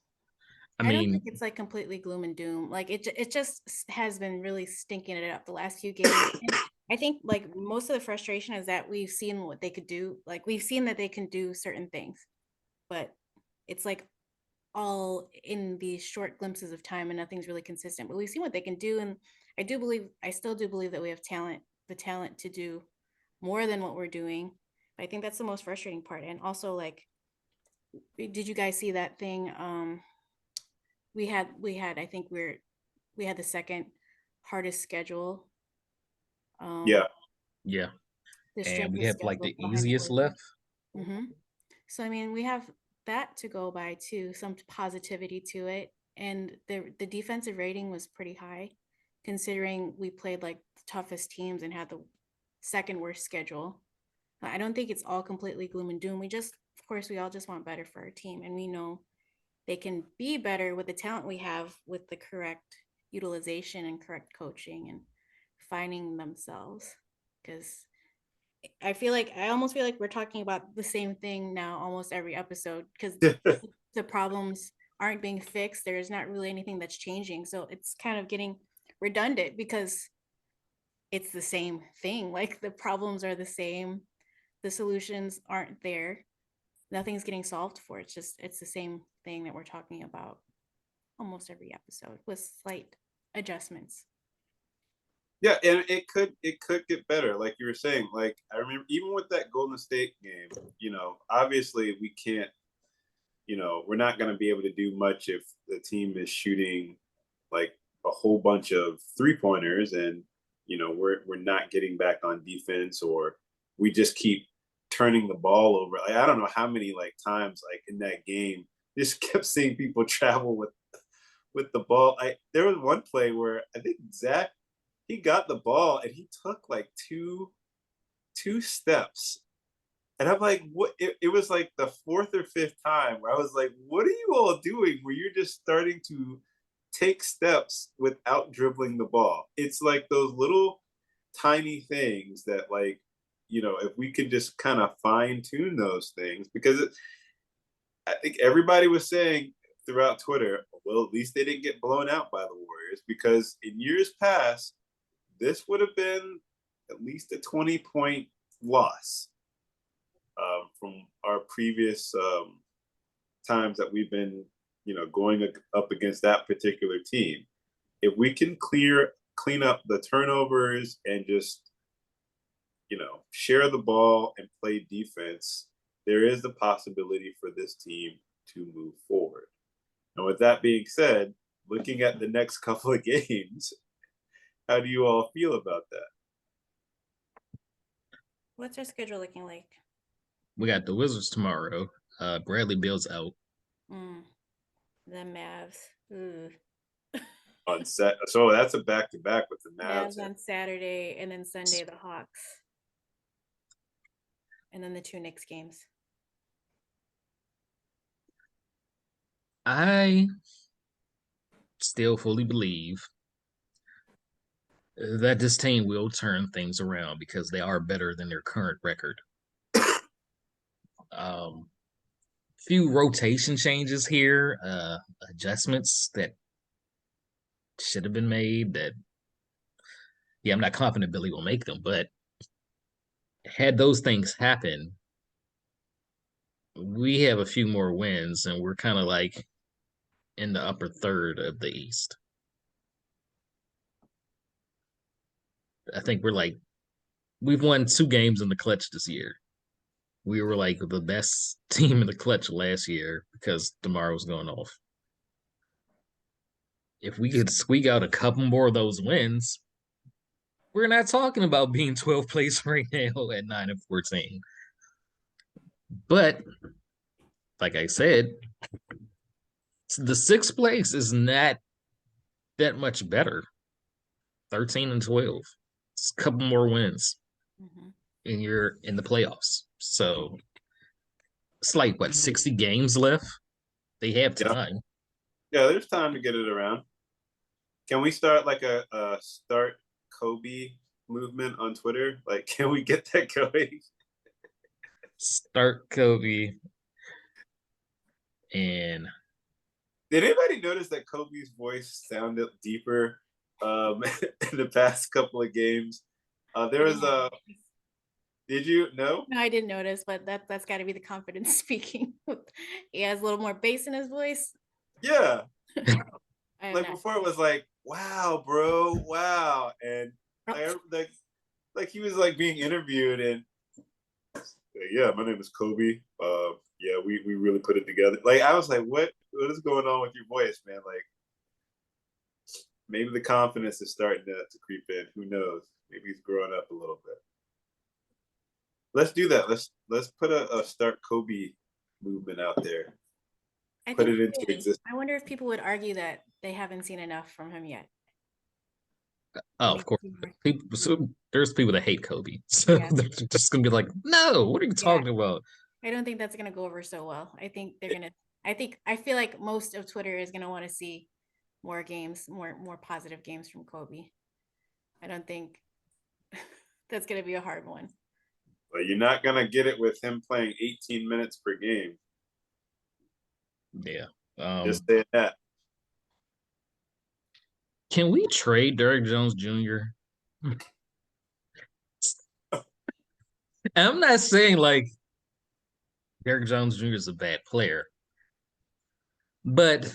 I I don't mean, think it's like completely gloom and doom. Like it just has been really stinking it up the last few games. And I think like most of the frustration is that we've seen what they could do. Like we've seen that they can do certain things, but it's like all in these short glimpses of time and nothing's really consistent. But we've seen what they can do, and I still do believe that we have the talent to do more than what we're doing. But I think that's the most frustrating part. And also, like, did you guys see that thing? We had I think we had the second hardest schedule. Yeah. yeah. The And we strength have like the behind easiest Portland. left. So I mean, we have that to go by too, some positivity to it, and the defensive rating was pretty high, considering we played like the toughest teams and had the second worst schedule. I don't think it's all completely gloom and doom. Of course, we all just want better for our team, and we know they can be better with the talent we have, with the correct utilization and correct coaching and finding themselves. Because I almost feel like we're talking about the same thing now almost every episode, because the problems aren't being fixed. There's not really anything that's changing. So it's kind of getting redundant because it's the same thing. Like the problems are the same. The solutions aren't there. Nothing's getting solved for it. It's the same thing that we're talking about almost every episode with slight adjustments. Yeah, and it could get better, like you were saying. Like I remember even with that Golden State game, obviously we can't, we're not going to be able to do much if the team is shooting like a whole bunch of 3-pointers, and we're not getting back on defense, or we just keep turning the ball over. Like I don't know how many like times like in that game just kept seeing people travel with the ball. There was one play where I think Zach, he got the ball and he took like two steps, and I'm like, what? It was like the 4th or 5th time where I was like, what are you all doing where you're just starting to take steps without dribbling the ball? It's like those little tiny things that, like, if we could just kind of fine tune those things, because I think everybody was saying throughout Twitter, well, at least they didn't get blown out by the Warriors, because in years past, this would have been at least a 20-point loss from our previous times that we've been, going up against that particular team. If we can clean up the turnovers and just, share the ball and play defense, there is the possibility for this team to move forward. And with that being said, looking at the next couple of games, how do you all feel about that? What's our schedule looking like? We got the Wizards tomorrow. Bradley Beal's out. The Mavs. Ooh. So that's a back-to-back with the Mavs Mavs. on Saturday, and then Sunday the Hawks. And then the 2 Knicks games. I still fully believe that this team will turn things around because they are better than their current record. Few rotation changes here, adjustments that should have been made. I'm not confident Billy will make them, but had those things happen, we have a few more wins, and we're kind of like in the upper third of the East. I think we've won 2 games in the clutch this year. We were like the best team in the clutch last year because DeMar was going off. If we could squeak out a couple more of those wins, we're not talking about being 12th place right now at 9-14. But like I said, the 6th place is not that much better. 13-12. It's a couple more wins. And you're in the playoffs. So it's like, what, 60 games left? They have time. Yeah, there's time to get it around. Can we start like a start Kobe movement on Twitter? Like, can we get that going? Start Kobe. And did anybody notice that Kobe's voice sounded deeper in the past couple of games? There was a. Did you know? No, I didn't notice, but that's got to be the confidence speaking. He has a little more bass in his voice. Yeah. Like before, it was like, "Wow, bro, wow," and like he was like being interviewed, and yeah, my name is Kobe. Yeah, we really put it together. Like I was like, what is going on with your voice, man? Like maybe the confidence is starting to creep in. Who knows? Maybe he's growing up a little bit. Let's do that. Let's put a start Kobe movement out there. Put it into existence. I wonder if people would argue that they haven't seen enough from him yet. Oh, of course. There's people that hate Kobe. So they're just gonna be like, no, what are you talking about? I don't think that's gonna go over so well. I think I feel like most of Twitter is gonna want to see more games, more positive games from Kobe. I don't think that's gonna be a hard one. But you're not gonna get it with him playing 18 minutes per game. Yeah. Just saying that. Can we trade Derrick Jones Jr.? I'm not saying like Derrick Jones Jr. is a bad player, but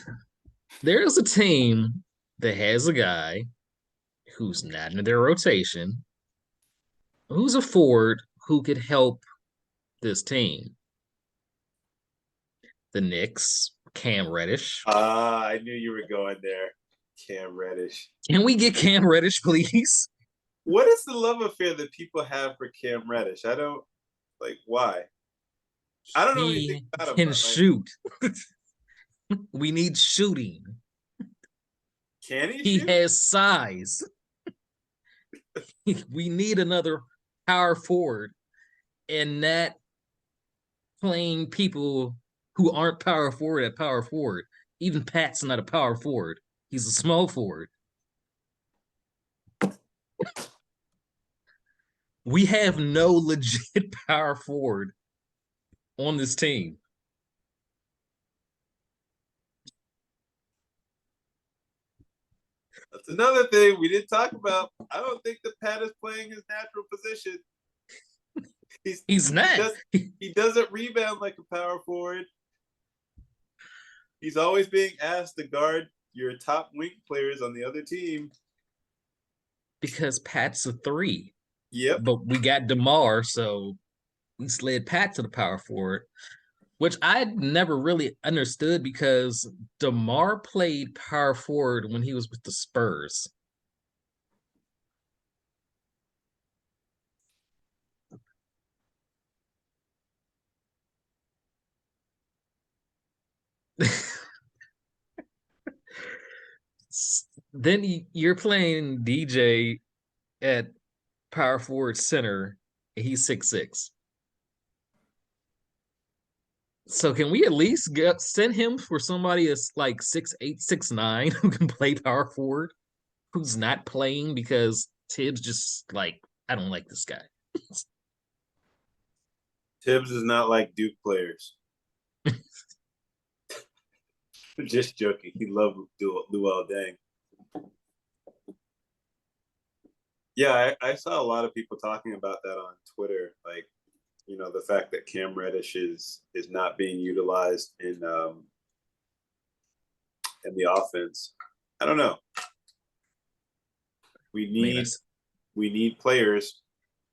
there's a team that has a guy who's not in their rotation, who's a forward who could help this team. The Knicks, Cam Reddish. I knew you were going there. Cam Reddish. Can we get Cam Reddish, please? What is the love affair that people have for Cam Reddish? I don't like why. I don't know anything about him. He can shoot. We need shooting. Can he? He shoot? has size. We need another power forward, and not playing people who aren't power forward at power forward. Even Pat's not a power forward. He's a small forward. We have no legit power forward on this team. That's another thing we didn't talk about. I don't think that Pat is playing his natural position. He's not. He doesn't rebound like a power forward. He's always being asked to guard your top wing players on the other team. Because Pat's a 3. Yep. But we got DeMar, so we slid Pat to the power forward, which I never really understood because DeMar played power forward when he was with the Spurs. Then you're playing DJ at power forward center, and he's 6'6". So can we at least send him for somebody that's like 6'8", 6'9", who can play power forward, who's not playing because Tibbs just like, I don't like this guy. Tibbs is not like Duke players. Just joking. He loved Luol Deng. Yeah, I saw a lot of people talking about that on Twitter. Like, you know, the fact that Cam Reddish is not being utilized in the offense. I don't know. We need players.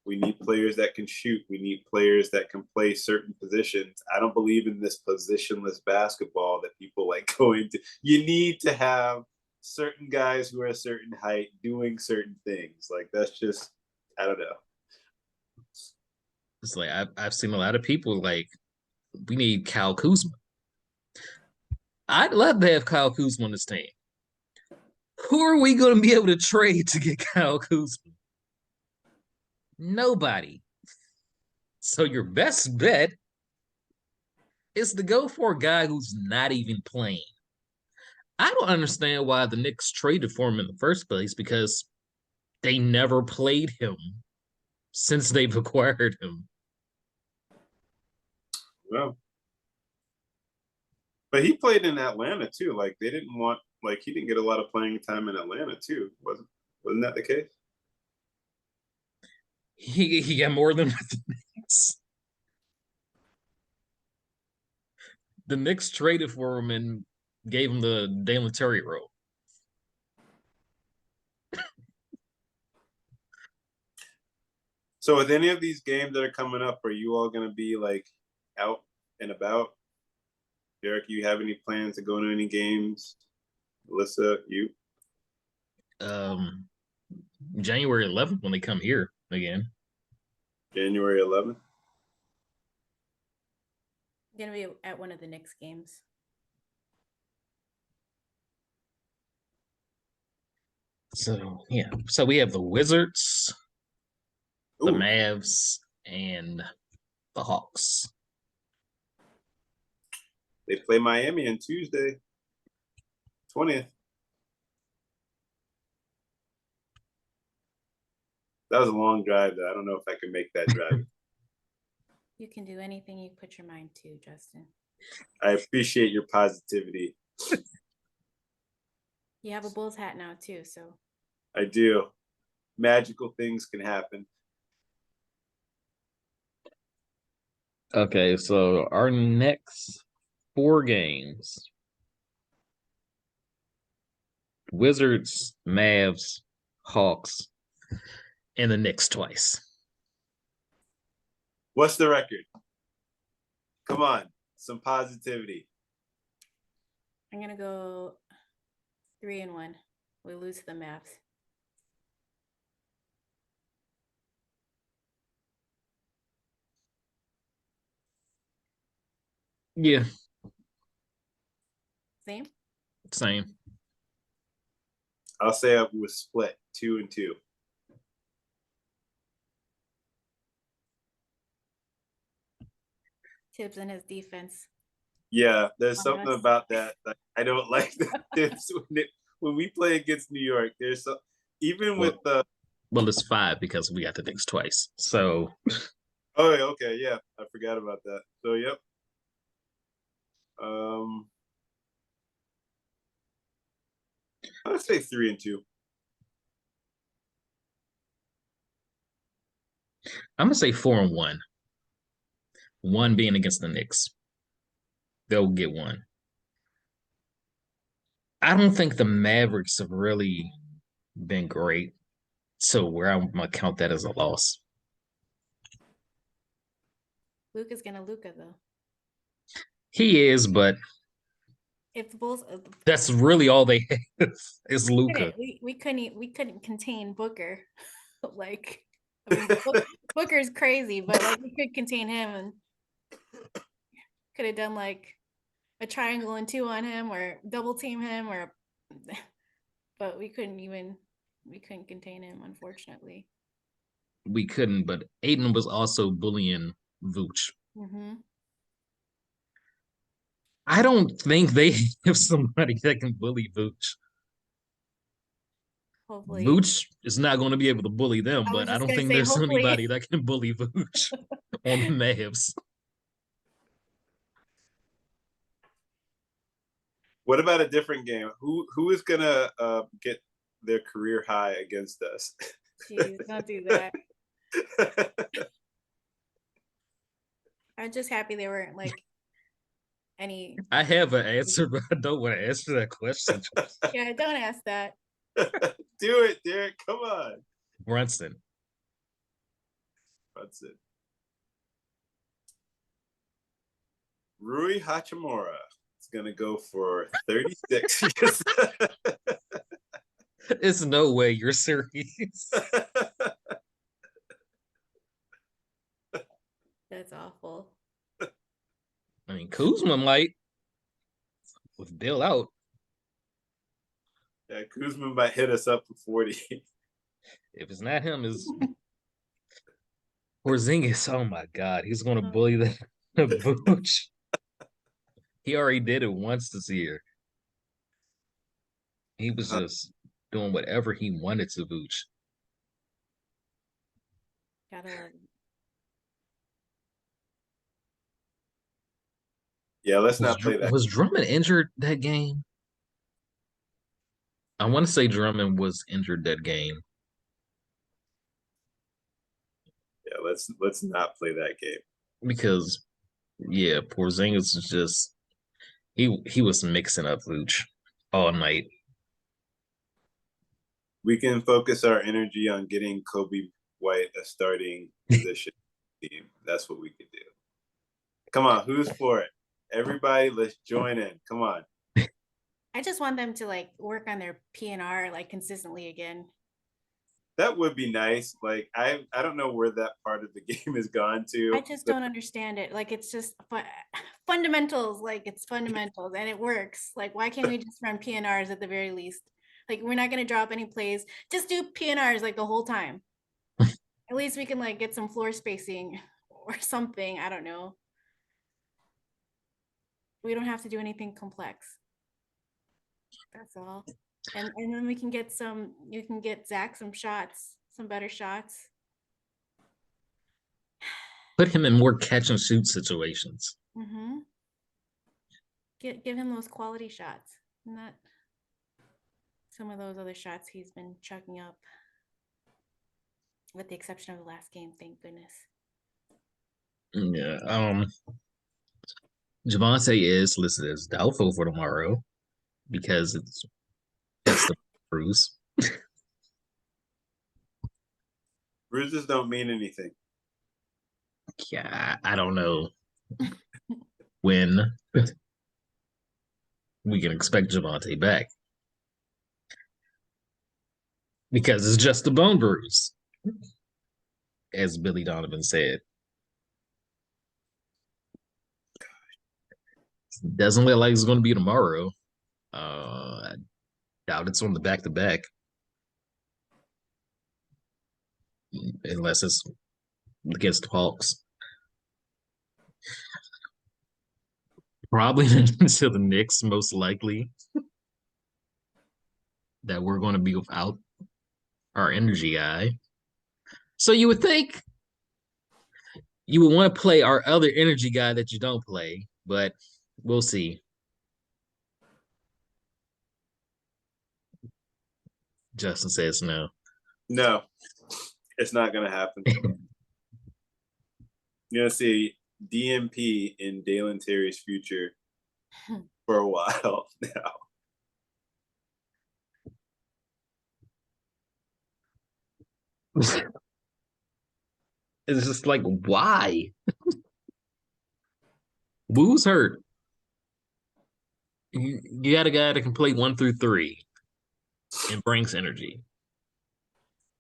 We need players that can shoot. We need players that can play certain positions. I don't believe in this positionless basketball that people like going to. You need to have certain guys who are a certain height doing certain things. Like, that's just, I don't know. It's like I've seen a lot of people like, we need Kyle Kuzma. I'd love to have Kyle Kuzma on this team. Who are we going to be able to trade to get Kyle Kuzma? Nobody. So your best bet is to go for a guy who's not even playing. I don't understand why the Knicks traded for him in the first place, because they never played him since they've acquired him. Well, but he played in Atlanta too. Like, they didn't want, like, he didn't get a lot of playing time in Atlanta too. Wasn't that the case? He got more than with the Knicks. The Knicks traded for him and gave him the Dalen Terry role. So with any of these games that are coming up, are you all going to be like out and about? Derek, you have any plans to go to any games? Alyssa, you? January 11th when they come here again. January 11th? Gonna be at one of the Knicks games. So yeah. So we have the Wizards, the Ooh. Mavs, and the Hawks. They play Miami on Tuesday, 20th. That was a long drive, though. I don't know if I can make that drive. You can do anything you put your mind to, Justin. I appreciate your positivity. You have a Bulls hat now too, so. I do. Magical things can happen. Okay, so our next 4 games: Wizards, Mavs, Hawks, and the Knicks twice. What's the record? Come on, some positivity. I'm gonna go 3-1. We lose to the Mavs. Yeah, Same? same. I'll say it was split 2-2. Tibbs and his defense. Yeah, there's something about that I don't like. That when we play against New York, there's even with the Well, it's 5 because we got the Knicks twice. So Oh, yeah, okay, yeah, I forgot about that. So, yep. I'd say 3-2. I'm gonna say 4-1. One being against the Knicks. They'll get one. I don't think the Mavericks have really been great. So where I'm gonna count that as a loss. Luca's gonna Luca though. He is, but If the Bulls, that's really all they have is Luca. we couldn't contain Booker. Like, I mean, Booker's crazy, but like we could contain him and could have done like a triangle and 2 on him or double team him or, but we couldn't contain him, unfortunately. We couldn't, but Aiden was also bullying Vooch. Mm-hmm. I don't think they have somebody that can bully Vooch. Hopefully. Vooch is not going to be able to bully them, I was but I just don't gonna think say, there's hopefully. anybody that can bully Vooch on the Mavs. What about a different game? Who is gonna get their career high against us? Jeez, don't do that. I'm just happy they weren't like any. I have an answer, but I don't want to answer that question. Yeah, don't ask that. Do it, Derek. Come on. Brunson. Rui Hachimura is gonna go for 36. It's no way you're serious. That's awful. I mean, Kuzma might with Bill out. Yeah, Kuzma might hit us up for 40. If it's not him, it's Porzingis. Oh my God, he's going to bully the Vooch. He already did it once this year. He was just doing whatever he wanted to Vooch. Gotta love it. Yeah, let's not play that. Was Drummond injured that game? I want to say Drummond was injured that game. Yeah, let's not play that game. Because yeah, Porzingis is just he was mixing up Vooch all night. We can focus our energy on getting Kobe White a starting position team. That's what we could do. Come on, who's for it? Everybody, let's join in. Come on. I just want them to like work on their PNR like consistently again. That would be nice. Like I don't know where that part of the game has gone to. I just don't understand it. Like it's just fundamentals. Like it's fundamentals, and it works. Like why can't we just run PNRs at the very least? Like we're not gonna drop any plays. Just do PNRs like the whole time. At least we can like get some floor spacing or something. I don't know. We don't have to do anything complex. That's all. And then we can get you can get Zach some shots, some better shots. Put him in more catch and shoot situations. Mm-hmm. Give him those quality shots, not some of those other shots he's been chucking up. With the exception of the last game, thank goodness. Yeah. Javonte is listed as doubtful for tomorrow because it's the bruise. Bruises don't mean anything. Yeah, I don't know when we can expect Javonte back because it's just a bone bruise, as Billy Donovan said. Doesn't look like it's going to be tomorrow. I doubt it's on the back-to-back. Unless it's against the Hawks. Probably to the Knicks, most likely. That we're going to be without our energy guy. So you would think you would want to play our other energy guy that you don't play, but we'll see. Justin says no. No, it's not gonna happen. You're gonna see DMP in Dalen Terry's future for a while now. It's just like, why? Woo's hurt. You got a guy that can play 1 through 3 and brings energy.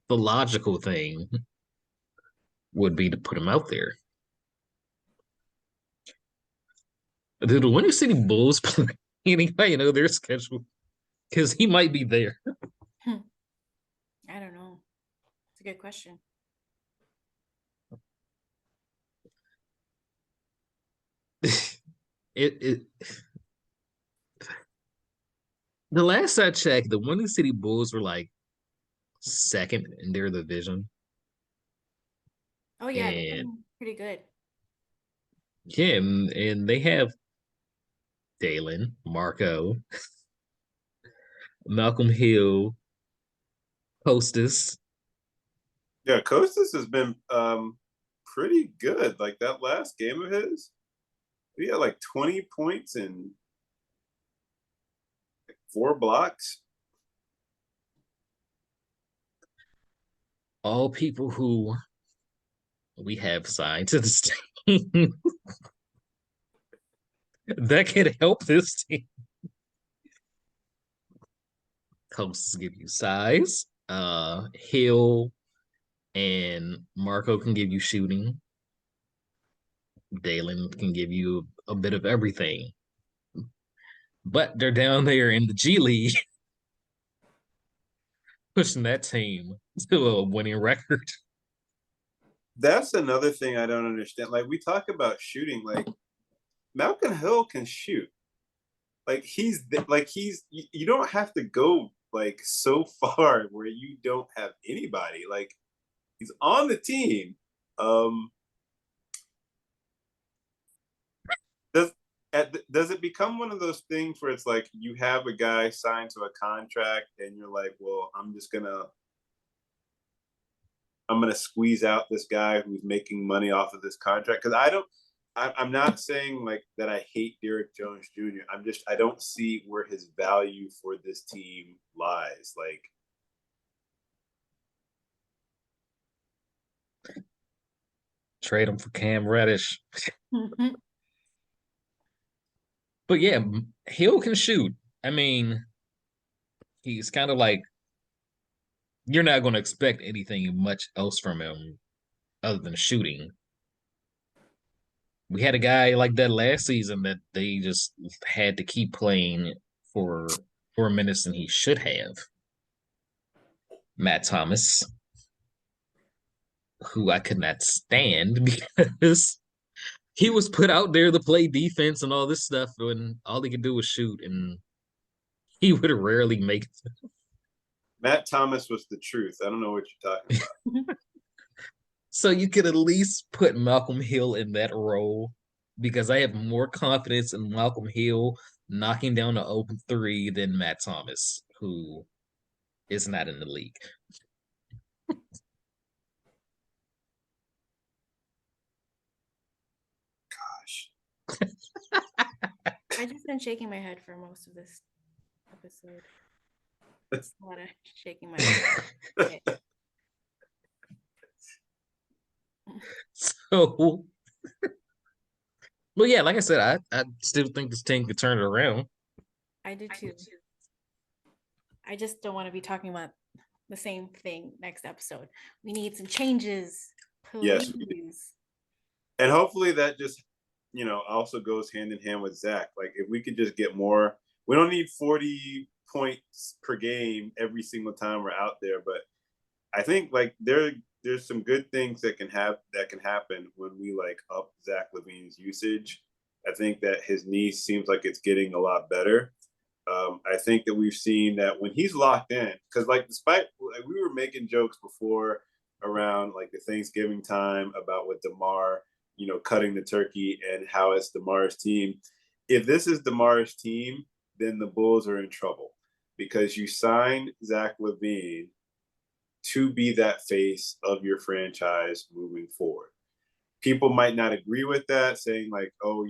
The logical thing would be to put him out there. Do the Winter City Bulls play anybody know their schedule? Because he might be there. I don't know. It's a good question. it the last I checked, the Winter City Bulls were like second in their division. Oh yeah, they've And been pretty good. yeah, and they have Dalen, Marco, Malcolm Hill, Hostess. Yeah, Costas has been pretty good. Like that last game of his, he had like 20 points and 4 blocks. All people who we have signed to this team that can help this team. Hostess give you size. Hill and Marco can give you shooting. Dalen can give you a bit of everything. But they're down there in the G League pushing that team to a winning record. That's another thing I don't understand. Like we talk about shooting, like Malcolm Hill can shoot. Like you don't have to go like so far where you don't have anybody. Like he's on the team. Does it become one of those things where it's like you have a guy signed to a contract and you're like, well, I'm gonna squeeze out this guy who's making money off of this contract? Because I'm not saying like that I hate Derek Jones Jr. I don't see where his value for this team lies. Like Trade him for Cam Reddish. But yeah, Hill can shoot. I mean, he's kind of like you're not going to expect anything much else from him other than shooting. We had a guy like that last season that they just had to keep playing for more minutes than he should have. Matt Thomas, who I could not stand because he was put out there to play defense and all this stuff, and all he could do was shoot, and he would rarely make it. Matt Thomas was the truth. I don't know what you're talking about. So you could at least put Malcolm Hill in that role because I have more confidence in Malcolm Hill knocking down the open 3 than Matt Thomas, who is not in the league. Gosh. I just been shaking my head for most of this episode. A lot of shaking my head. So, well, yeah, like I said, I still think this team could turn it around. I do too. I just don't want to be talking about the same thing next episode. We need some changes. Please. Yes. And hopefully that just, also goes hand in hand with Zach. Like if we could just get more, we don't need 40 points per game every single time we're out there, but I think like there's some good things that can happen when we like up Zach LaVine's usage. I think that his knee seems like it's getting a lot better. I think that we've seen that when he's locked in, because like despite like, we were making jokes before around like the Thanksgiving time about with DeMar, cutting the turkey and how it's DeMar's team. If this is DeMar's team, then the Bulls are in trouble because you signed Zach LaVine to be that face of your franchise moving forward. People might not agree with that, saying like, oh,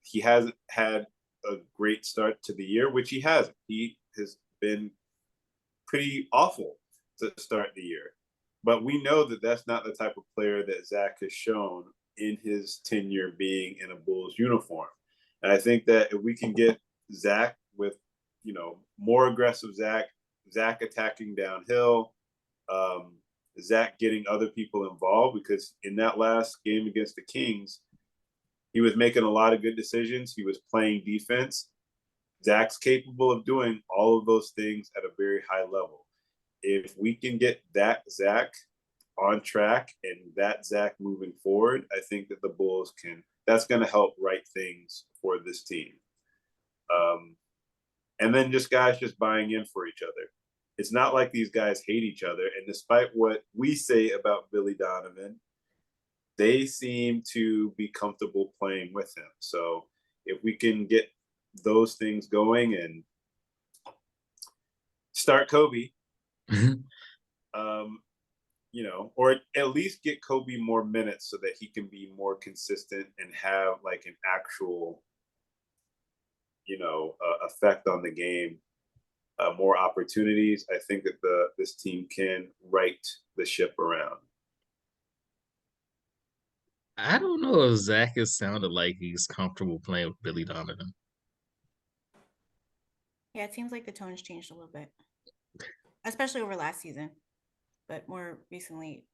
he hasn't had a great start to the year, which he hasn't. He has been pretty awful to start the year. But we know that that's not the type of player that Zach has shown in his tenure being in a Bulls uniform. And I think that if we can get Zach with, more aggressive Zach attacking downhill, Zach getting other people involved, because in that last game against the Kings, he was making a lot of good decisions. He was playing defense. Zach's capable of doing all of those things at a very high level. If we can get that Zach on track and that Zach moving forward, I think that the Bulls that's going to help right things for this team. And then just guys just buying in for each other. It's not like these guys hate each other. And despite what we say about Billy Donovan, they seem to be comfortable playing with him. So if we can get those things going and start Kobe, or at least get Kobe more minutes so that he can be more consistent and have like an actual, effect on the game, more opportunities, I think that this team can right the ship around. I don't know if Zach has sounded like he's comfortable playing with Billy Donovan. Yeah, it seems like the tone's changed a little bit, especially over last season, but more recently.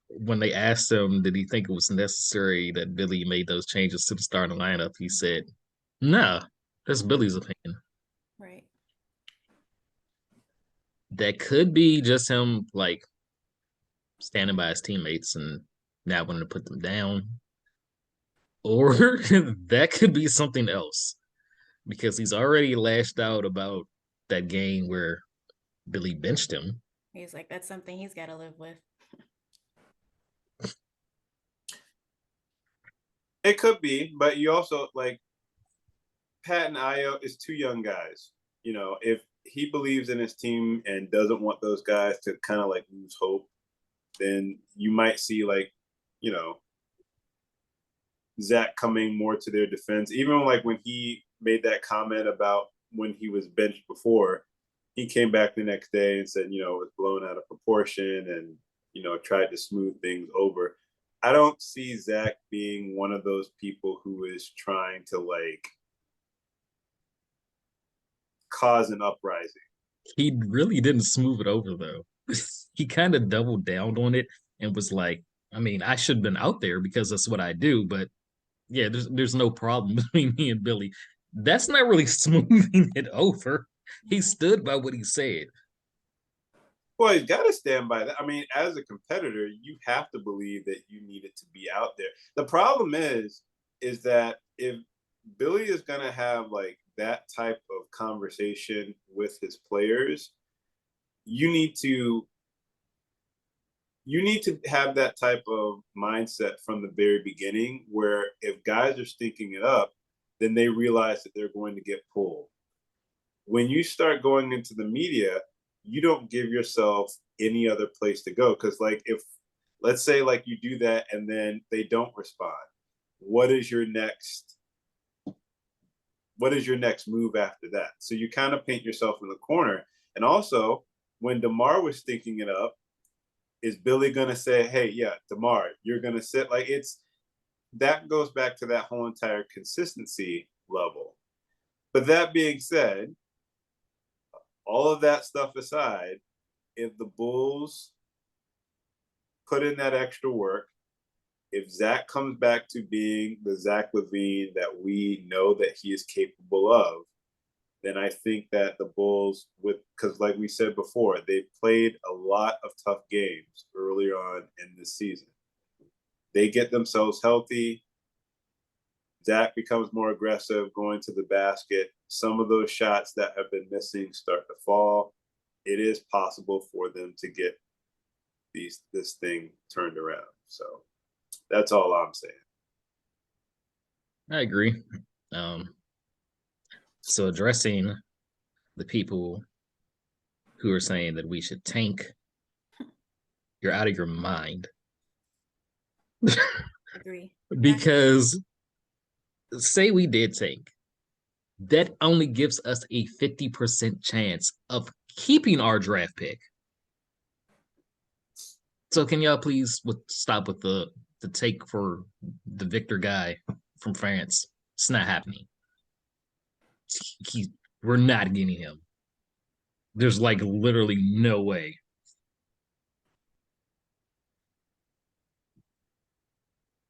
When they asked him, did he think it was necessary that Billy made those changes to the starting lineup? He said, "No, that's Billy's opinion." Right. That could be just him like standing by his teammates and not wanting to put them down, or that could be something else because he's already lashed out about that game where Billy benched him. He's like, that's something he's got to live with. It could be, but you also like Pat and Ayo is two young guys. If he believes in his team and doesn't want those guys to kind of like lose hope, then you might see like, Zach coming more to their defense. Even like when he made that comment about when he was benched before, he came back the next day and said, it was blown out of proportion and, tried to smooth things over. I don't see Zach being one of those people who is trying to like cause an uprising. He really didn't smooth it over though. He kind of doubled down on it and was like, I mean, I should have been out there because that's what I do, but yeah, there's no problem between me and Billy. That's not really smoothing it over. He stood by what he said. Well, he's got to stand by that. I mean, as a competitor, you have to believe that you need it to be out there. The problem is that if Billy is going to have like that type of conversation with his players, you need to have that type of mindset from the very beginning, where if guys are stinking it up, then they realize that they're going to get pulled. When you start going into the media, you don't give yourself any other place to go. Because like if, let's say like you do that and then they don't respond, what is your next move after that? So you kind of paint yourself in the corner. And also when DeMar was stinking it up, is Billy going to say, hey, yeah, DeMar, you're going to sit? Like that goes back to that whole entire consistency level. But that being said, all of that stuff aside, if the Bulls put in that extra work, if Zach comes back to being the Zach LaVine that we know that he is capable of, then I think that the Bulls because like we said before, they've played a lot of tough games earlier on in this season. They get themselves healthy. Dak becomes more aggressive going to the basket, some of those shots that have been missing start to fall. It is possible for them to get this thing turned around. So that's all I'm saying. I agree. So addressing the people who are saying that we should tank, you're out of your mind. Agree. Because say we did tank, that only gives us a 50% chance of keeping our draft pick. So can y'all please stop with the take for the Victor guy from France? It's not happening. We're not getting him. There's like literally no way.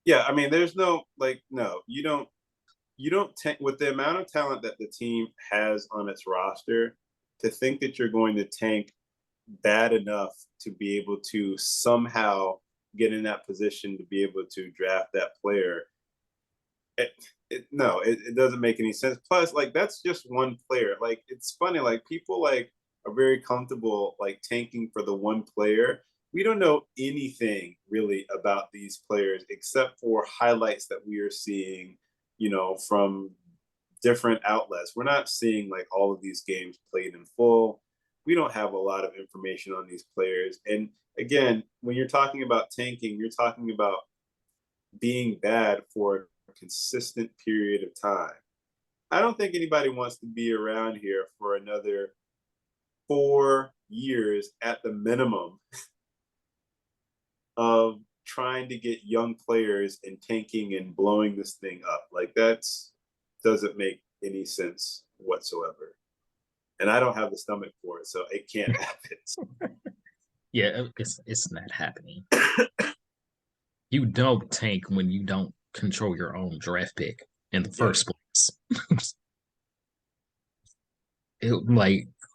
Yeah, I mean, there's no no, you don't tank with the amount of talent that the team has on its roster. To think that you're going to tank bad enough to be able to somehow get in that position to be able to draft that player, it doesn't make any sense. Plus, like, that's just one player. Like, it's funny, like, people like are very comfortable like tanking for the one player. We don't know anything really about these players except for highlights that we are seeing, from different outlets. We're not seeing like all of these games played in full. We don't have a lot of information on these players. And again, when you're talking about tanking, you're talking about being bad for a consistent period of time. I don't think anybody wants to be around here for another 4 years at the minimum of trying to get young players and tanking and blowing this thing up. Like, that's doesn't make any sense whatsoever. And I don't have the stomach for it, so it can't happen. Yeah, it's not happening. You don't tank when you don't control your own draft pick in the first place.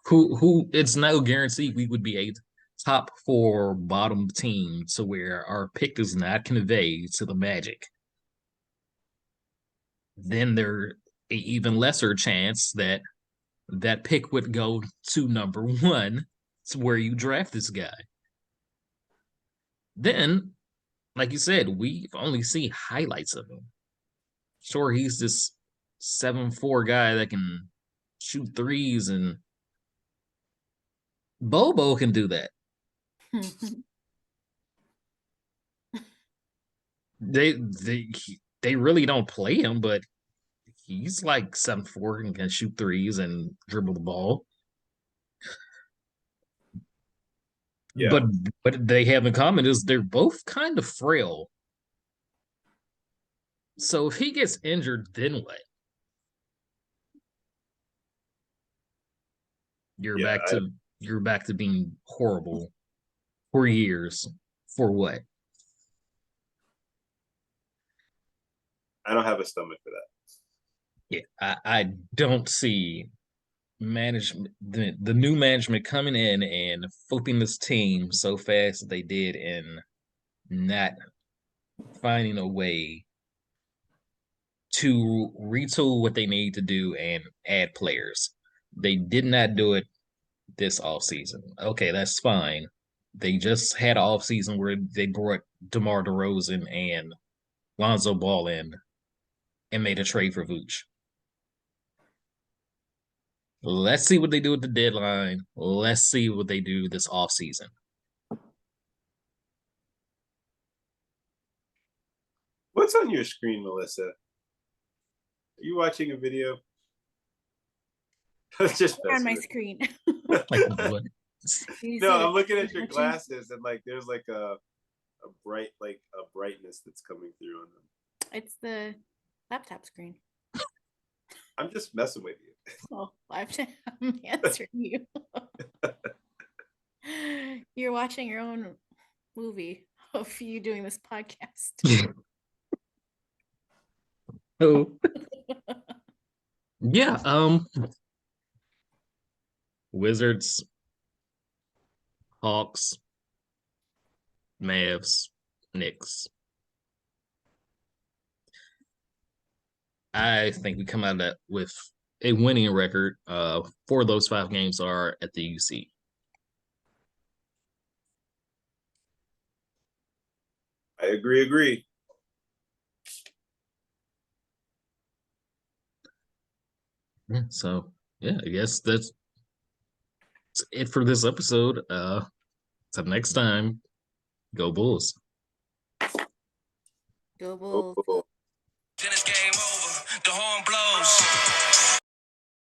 Who it's no guarantee we would be a top 4 bottom team to where our pick does not convey to the Magic. Then there a even lesser chance that that pick would go to number 1 to where you draft this guy. Then, like you said, we only see highlights of him. Sure, he's this 7'4" guy that can shoot threes, and Bobo can do that. They really don't play him, but he's like 7'4" and can shoot threes and dribble the ball. Yeah. But what they have in common is they're both kind of frail. So if he gets injured, then what? You're back to being horrible for years. For what? I don't have a stomach for that. Yeah, I don't see management the new management coming in and flipping this team so fast that they did and not finding a way to retool what they need to do and add players. They did not do it this off season. Okay, that's fine. They just had an off season where they brought DeMar DeRozan and Lonzo Ball in and made a trade for Vooch. Let's see what they do with the deadline. Let's see what they do this off season. What's on your screen, Melissa? Are you watching a video? It's just on my screen. Like what? No, I'm looking at your glasses and like there's like a brightness that's coming through on them. It's the laptop screen. I'm just messing with you. Oh, I'm answering you. You're watching your own movie of you doing this podcast. Oh. Yeah, Wizards, Hawks, Mavs, Knicks. I think we come out of that with a winning record. 4 of those 5 games are at the UC. I agree. So yeah, I guess that's it for this episode. Till next time, go Bulls. Go Bulls. Oh, Then it's game over. The horn blows.